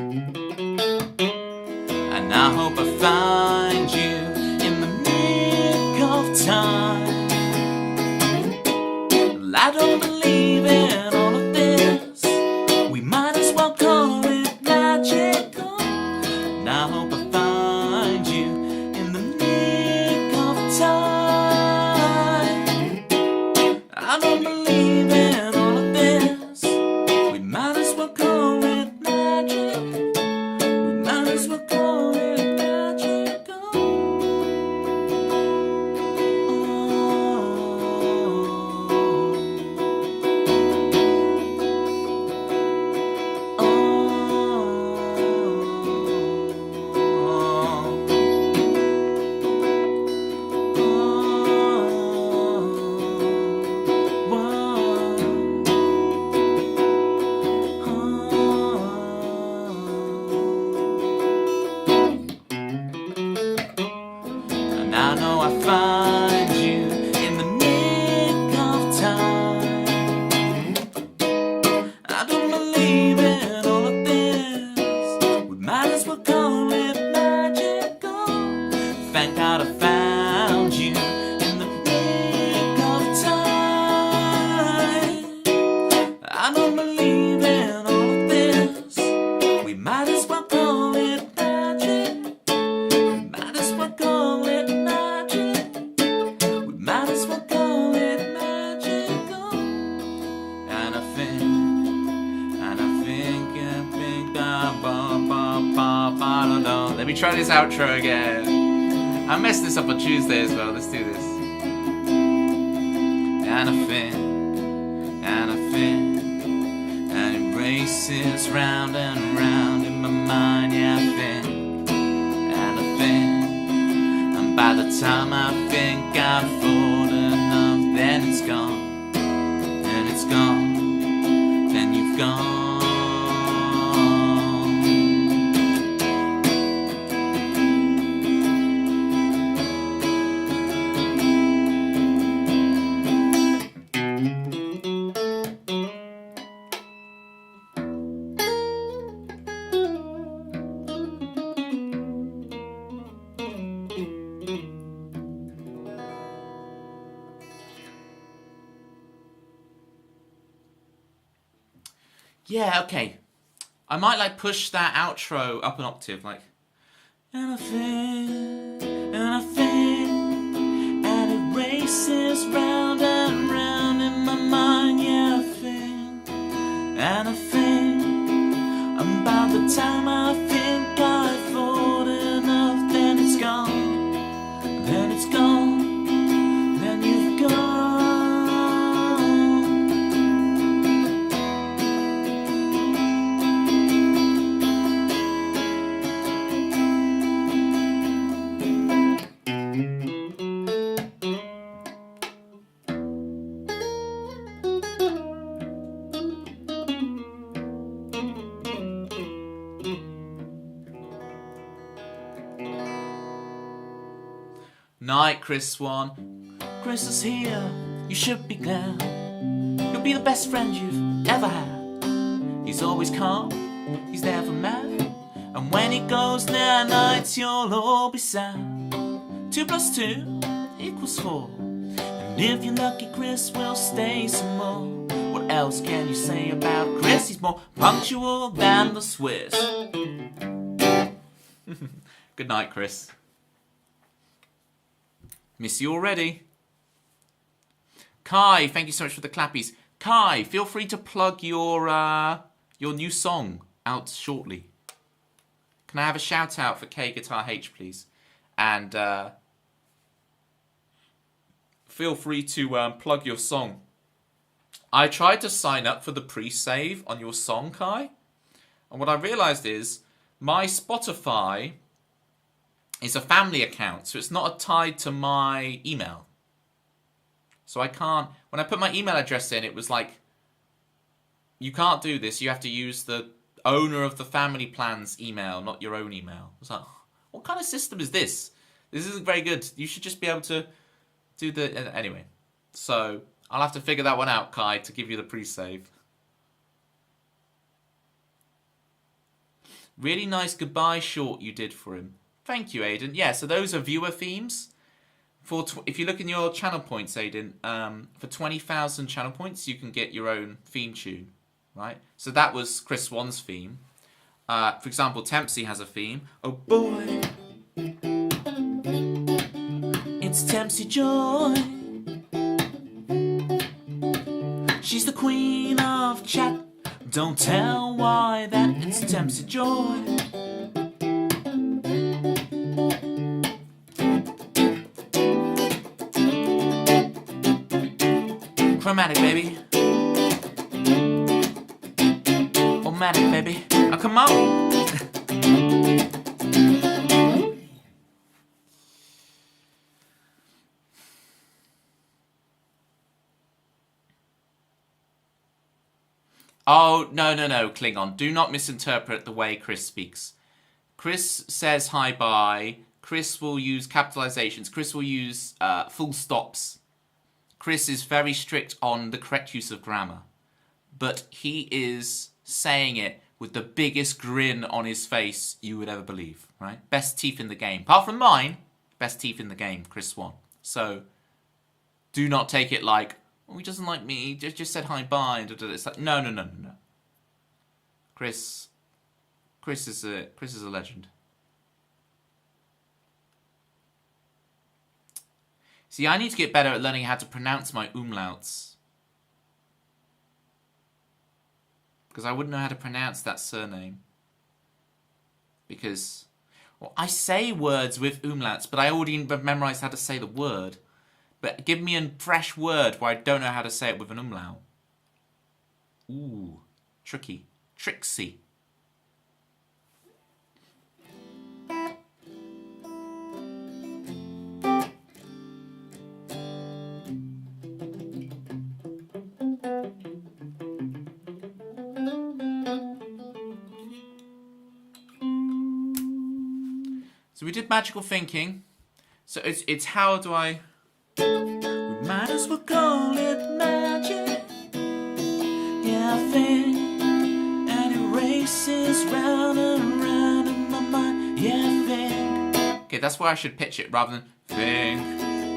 And I hope I find you in the nick of time. Well, I don't believe in all of this. We might as well call it magical. And I hope I find you in the nick of time. I don't believe in all of this. We might as well call it magic. We might as well call it magical. And I know I find you in the nick of time. I don't believe in all of this. We might as well call it magical. Thank God I found you in the nick of time. I don't believe in all of this. We might as well call it magic. We might as well call it magic. We might as well call it magical. And I think, let me try this outro again. I messed this up on Tuesday as well. Let's do this. And I think, and it races round and round in my mind. Yeah, I think, and by the time I think I'm full, it's gone, then it's gone, then you've gone. Yeah, okay. I might like push that outro up an octave, like. And I think, and it races round and round in my mind. Yeah, I think, and I think, about the time I think I've thought enough, then it's gone, then it's gone, then you've gone. Night, Chris Swan. Chris is here, you should be glad. He'll be the best friend you've ever had. He's always calm, he's never mad. And when he goes there nights, you'll all be sad. 2 + 2 = 4. And if you're lucky, Chris will stay some more. What else can you say about Chris? He's more punctual than the Swiss. Good night, Chris. Miss you already. Kai, thank you so much for the clappies. Kai, feel free to plug your new song out shortly. Can I have a shout out for K Guitar H, please? And feel free to plug your song. I tried to sign up for the pre-save on your song, Kai, and what I realised is my Spotify is a family account, so it's not tied to my email. So I can't, when I put my email address in, it was like, you can't do this, you have to use the owner of the family plan's email, not your own email. I was like, what kind of system is this? This isn't very good. You should just be able to do the, anyway. So I'll have to figure that one out, Kai, to give you the pre-save. Really nice goodbye short you did for him. Thank you, Aidan. Yeah, so those are viewer themes. If you look in your channel points, Aidan, for 20,000 channel points, you can get your own theme tune, right? So that was Chris Swan's theme. For example, Tempsy has a theme. Oh boy, it's Tempsy Joy. She's the queen of chat. Don't tell why that it's Tempsy Joy. Chromatic, baby. Automatic, baby. Oh, come on. Oh, no, Klingon. Do not misinterpret the way Chris speaks. Chris says hi, bye. Chris will use capitalizations. Chris will use full stops. Chris is very strict on the correct use of grammar, but he is saying it with the biggest grin on his face you would ever believe, right? Best teeth in the game. Apart from mine, best teeth in the game, Chris Swan. So do not take it like, oh, he doesn't like me, he just said hi, bye. It's like, no. Chris is a legend. See, I need to get better at learning how to pronounce my umlauts. Because I wouldn't know how to pronounce that surname. Because, well, I say words with umlauts, but I already memorized how to say the word. But give me a fresh word where I don't know how to say it with an umlaut. Ooh, tricky. Tricksy. So we did magical thinking. So it's how do I... We might as well call it magic. Yeah, I think. And it races round and round in my mind. Yeah, I think. Okay, that's where I should pitch it rather than think.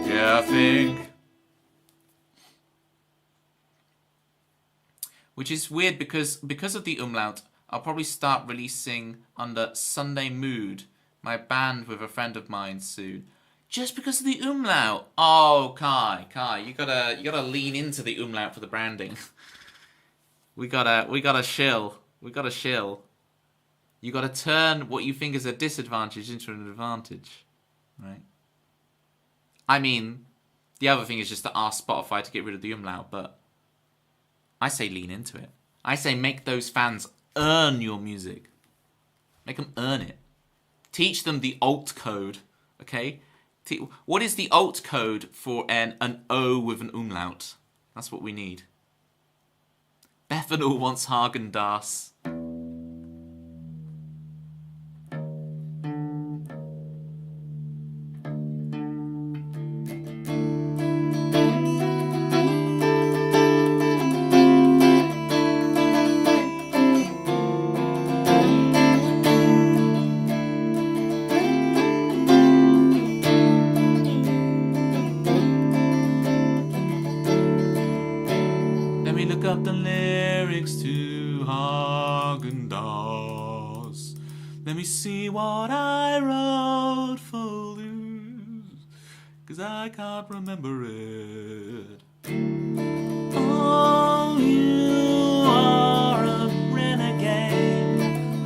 Yeah, I think. Which is weird because of the umlaut, I'll probably start releasing under Sunday Mood, my band with a friend of mine soon. Just because of the umlaut. Oh, Kai, you gotta lean into the umlaut for the branding. we gotta shill. You gotta turn what you think is a disadvantage into an advantage, right? I mean, the other thing is just to ask Spotify to get rid of the umlaut, but I say lean into it. I say make those fans earn your music. Make them earn it. Teach them the alt code, okay? What is the alt code for an O with an umlaut? That's what we need. Bethanol wants Häagen-Dazs. Look up the lyrics to Häagen-Dazs. Let me see what I wrote for you, 'cause I can't remember it. Oh, you are a renegade,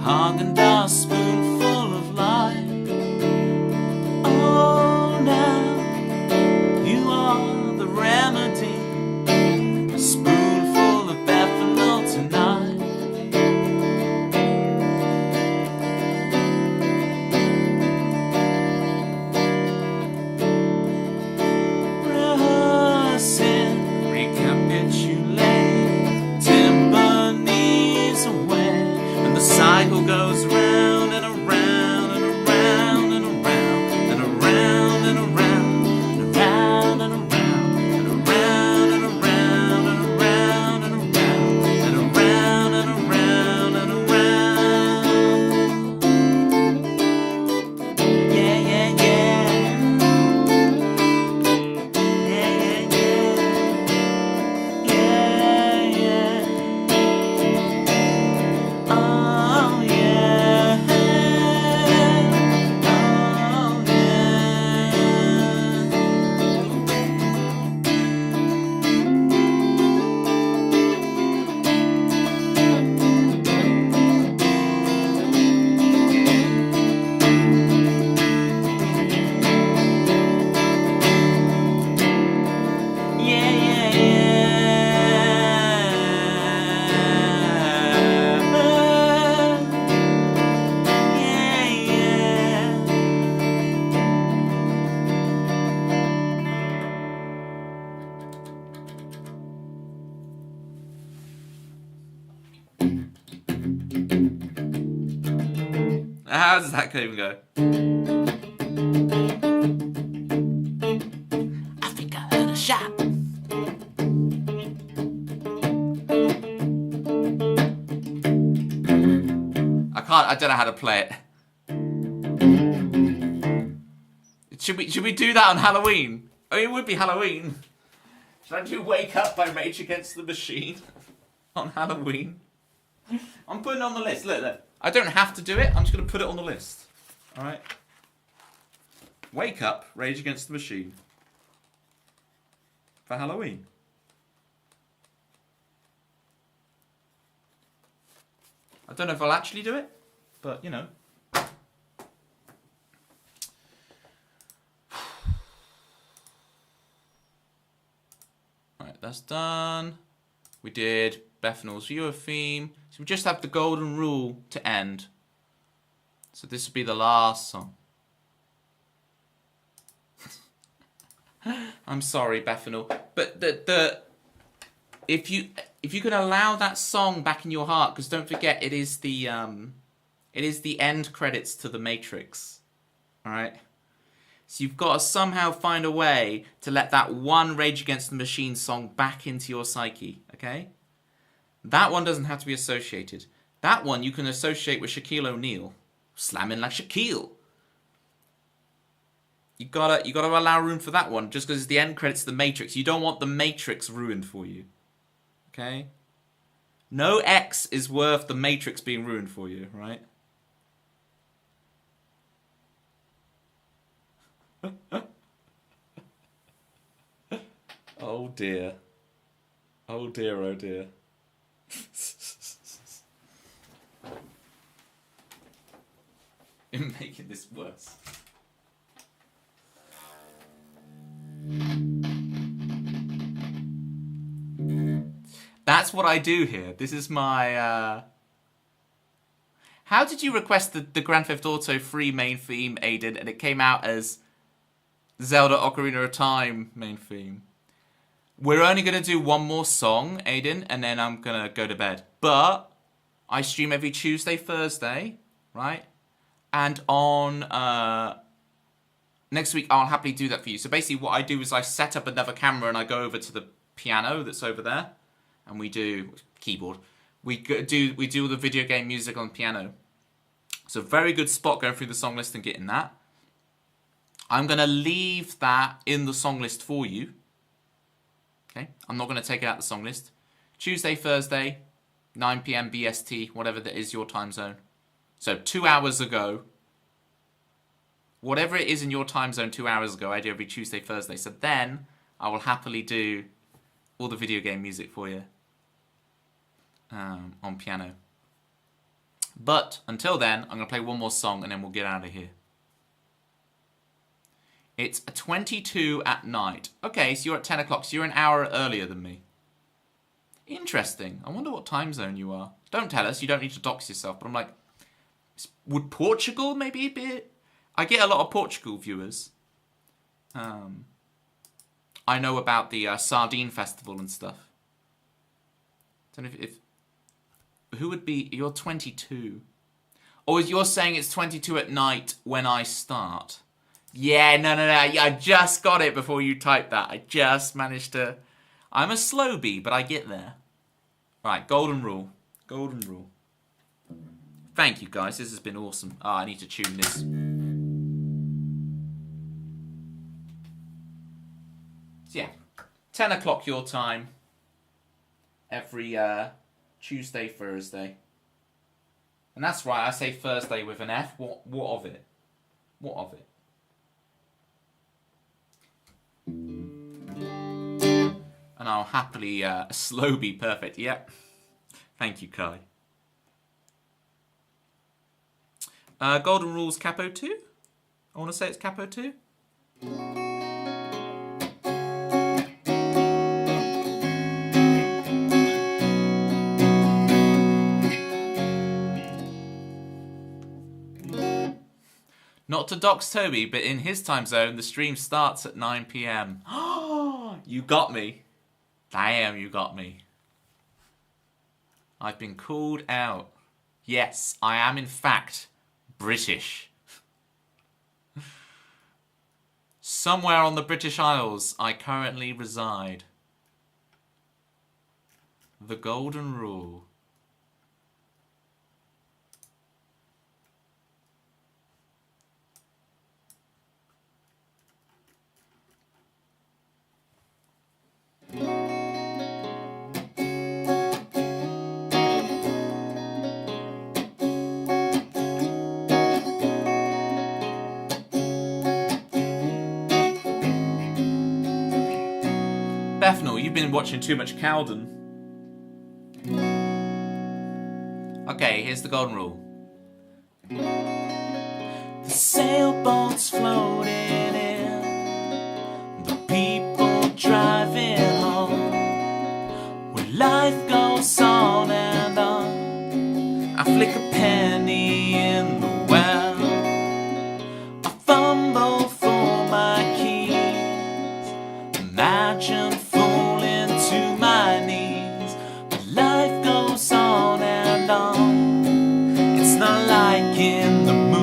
Häagen-Dazs spoonful of life. Oh, now you are the remedy, a spoonful of Bethanol tonight. Rehearsing, recapitulate, timpanis away, and the cycle goes round and around and around and around and around and around and around and around and around and around and around and around and around and around and around. Yeah, yeah, yeah. Yeah, yeah, yeah. Yeah, yeah. Oh, yeah. Oh, yeah, yeah, yeah, yeah. How does that even go? I think I heard a shot. I don't know how to play it. Should we do that on Halloween? I mean, it would be Halloween. Should I do Wake Up by Rage Against the Machine on Halloween? I'm putting it on the list. Look. I don't have to do it. I'm just going to put it on the list. All right. Wake Up, Rage Against the Machine for Halloween. I don't know if I'll actually do it, but you know. Alright, that's done. We did Bethanol's viewer theme. So we just have the golden rule to end. So this will be the last song. I'm sorry, Bethanol, but if you can allow that song back in your heart, because don't forget it is the end credits to The Matrix. Alright? So you've got to somehow find a way to let that one Rage Against the Machine song back into your psyche, okay? That one doesn't have to be associated. That one you can associate with Shaquille O'Neal. Slamming like Shaquille. You gotta allow room for that one, just because it's the end credits of The Matrix. You don't want The Matrix ruined for you. Okay? No X is worth The Matrix being ruined for you, right? Oh dear. Oh dear, oh dear. You're making this worse. That's what I do here. This is my, How did you request the Grand Theft Auto 3 main theme, Aiden, and it came out as Zelda Ocarina of Time main theme? We're only going to do one more song, Aiden, and then I'm going to go to bed. But I stream every Tuesday, Thursday, right? And on next week, I'll happily do that for you. So basically what I do is I set up another camera and I go over to the piano that's over there. And we do keyboard. We do all the video game music on the piano. So very good spot going through the song list and getting that. I'm going to leave that in the song list for you. Okay, I'm not going to take it out of the song list. Tuesday, Thursday, 9 PM BST, whatever that is your time zone. So 2 hours ago, whatever it is in your time zone 2 hours ago, I do every Tuesday, Thursday. So then I will happily do all the video game music for you on piano. But until then, I'm going to play one more song and then we'll get out of here. It's 22 at night. Okay, so you're at 10 o'clock, so you're an hour earlier than me. Interesting. I wonder what time zone you are. Don't tell us, you don't need to dox yourself, but I'm like, would Portugal maybe be... I get a lot of Portugal viewers. I know about the Sardine Festival and stuff. Don't know if... Who would be... You're 22. Or you're saying it's 22 at night when I start. Yeah, no. Yeah, I just got it before you typed that. I just managed to... I'm a slow bee, but I get there. Right, golden rule. Golden rule. Thank you, guys. This has been awesome. Oh, I need to tune this. So, yeah. 10 o'clock your time. Every Tuesday, Thursday. And that's right, I say Thursday with an F. What of it? What of it? And I'll happily slow be perfect. Yep. Thank you, Kai. Golden Rules Capo 2? I want to say it's Capo 2. Not to dox Toby, but in his time zone, the stream starts at 9 PM. You got me. Damn, you got me. I've been called out. Yes, I am in fact British. Somewhere on the British Isles, I currently reside. The Golden Rule. Bethnal, you've been watching too much Cowden. Okay, here's the golden rule. The sailboat's floating in, the people driving home, where life goes on and on. I flick a penny in the well, I fumble for my keys, imagine falling to my knees, but life goes on and on. It's not like in the movies.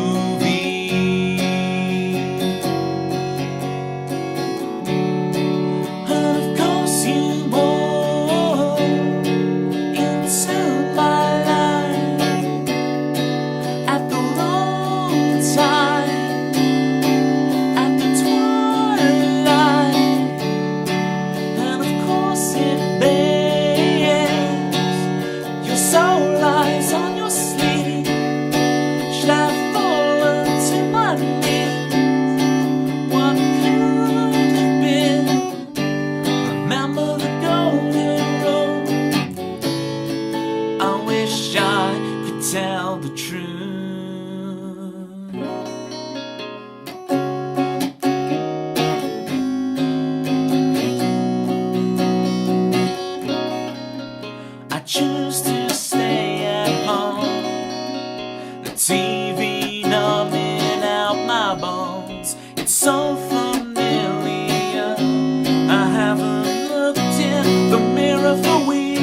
It's so familiar. I haven't looked in the mirror for weeks.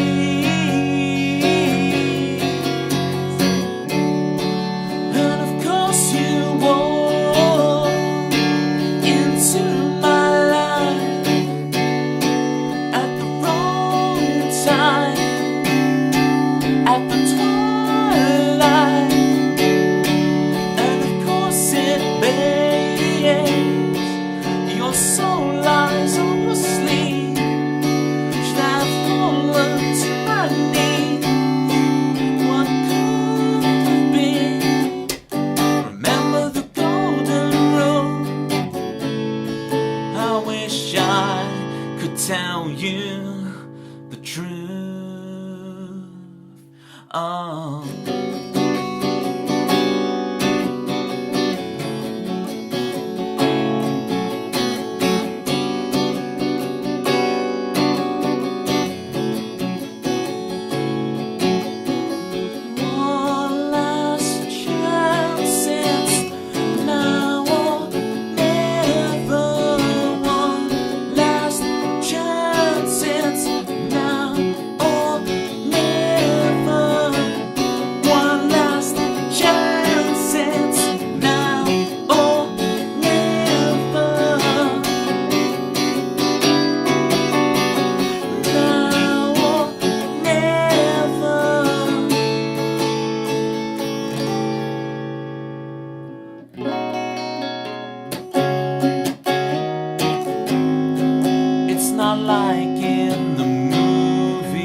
And of course you walk into my life at the wrong time, at the twilight. And of course it bathes your soul lies on your sleeve. Should I have fallen to my knees? What could have been? Remember the golden rule. I wish I could tell you the truth. Oh. One last chance, it's now or never. One last chance, it's now or never. One last chance, it's now or never. Now or never. It's not like in the movies.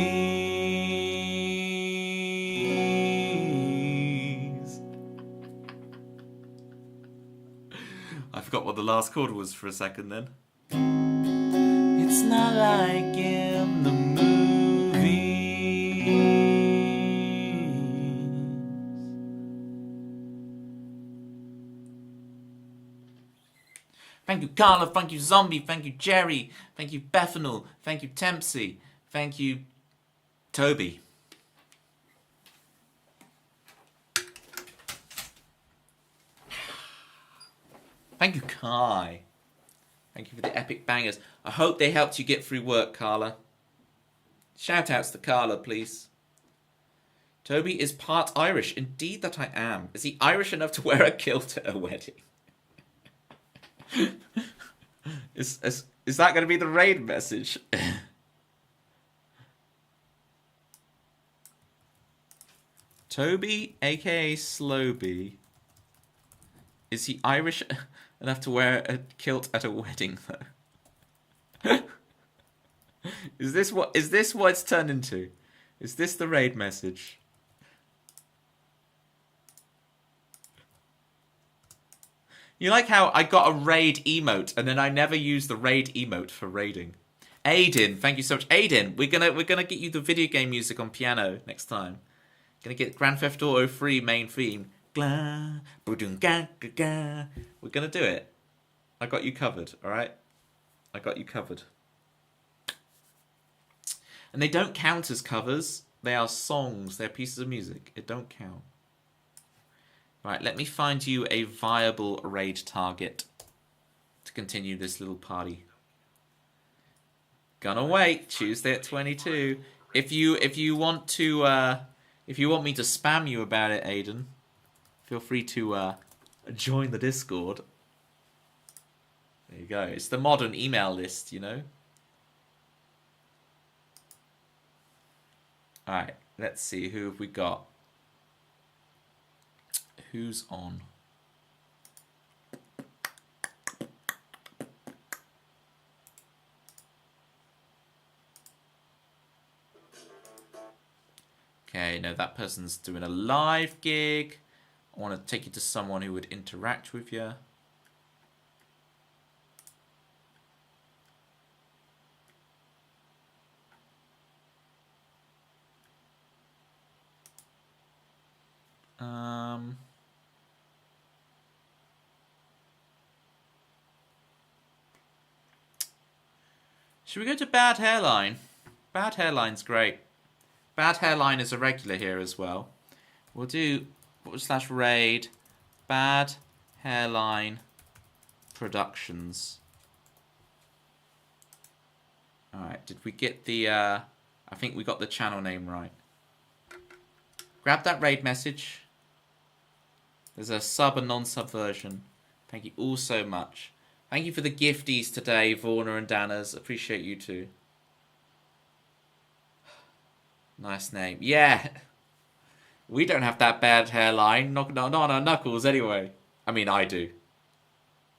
I forgot what the last chord was for a second then. It's not like in the movies. Thank you, Carla. Thank you, Zombie. Thank you, Jerry. Thank you, Bethanol. Thank you, Tempsy. Thank you, Toby. Thank you, Kai. Thank you for the epic bangers. I hope they helped you get through work, Carla. Shout outs to Carla, please. Toby is part Irish. Indeed that I am. Is he Irish enough to wear a kilt at a wedding? Is that going to be the raid message? Toby, aka Slowby. Is he Irish enough to wear a kilt at a wedding, though? Is this what it's turned into? Is this the raid message? You like how I got a raid emote and then I never use the raid emote for raiding. Aiden, thank you so much. Aiden, we're gonna get you the video game music on piano next time. Gonna get Grand Theft Auto 3 main theme. We're gonna do it. I got you covered, alright? I got you covered. And they don't count as covers. They are songs. They're pieces of music. It don't count. Right, let me find you a viable raid target to continue this little party. Gonna wait. Tuesday at 22. If you want to if you want me to spam you about it, Aiden, feel free to join the Discord. There you go. It's the modern email list, you know. All right, let's see who have we got. Who's on? Okay, no, that person's doing a live gig. I want to take you to someone who would interact with you. Should we go to Bad Hairline? Bad Hairline's great. Bad Hairline is a regular here as well. We'll do /raid Bad Hairline Productions. Alright, did we get the... I think we got the channel name right. Grab that raid message. There's a sub and non-sub version. Thank you all so much. Thank you for the gifties today, Vorna and Danners. Appreciate you too. Nice name. Yeah. We don't have that bad hairline. Not on our knuckles anyway. I mean, I do.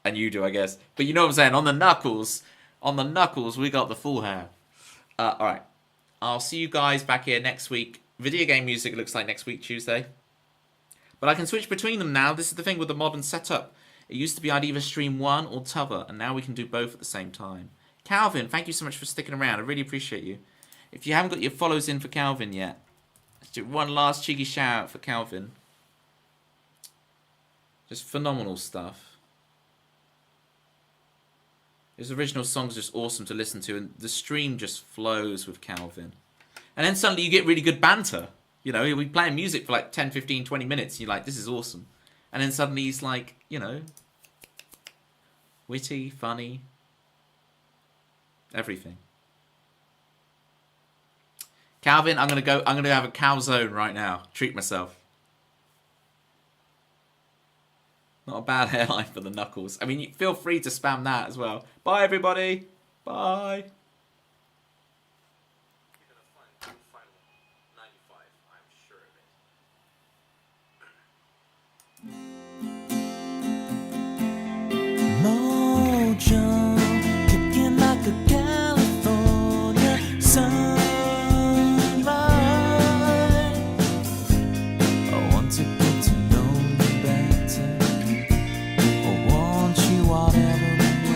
And you do, I guess. But you know what I'm saying? On the knuckles, we got the full hair. Alright. I'll see you guys back here next week. Video game music looks like next week, Tuesday. But I can switch between them now. This is the thing with the modern setup. It used to be I'd either stream one or t'other, and now we can do both at the same time. Calvin, thank you so much for sticking around. I really appreciate you. If you haven't got your follows in for Calvin yet, let's do one last cheeky shout out for Calvin. Just phenomenal stuff. His original song's just awesome to listen to, and the stream just flows with Calvin. And then suddenly you get really good banter. You know, he'll be playing music for like 10, 15, 20 minutes, and you're like, this is awesome. And then suddenly he's like, you know, witty, funny, everything. Calvin, I'm gonna have a calzone right now. Treat myself. Not a bad hairline for the knuckles. I mean, feel free to spam that as well. Bye, everybody. Bye.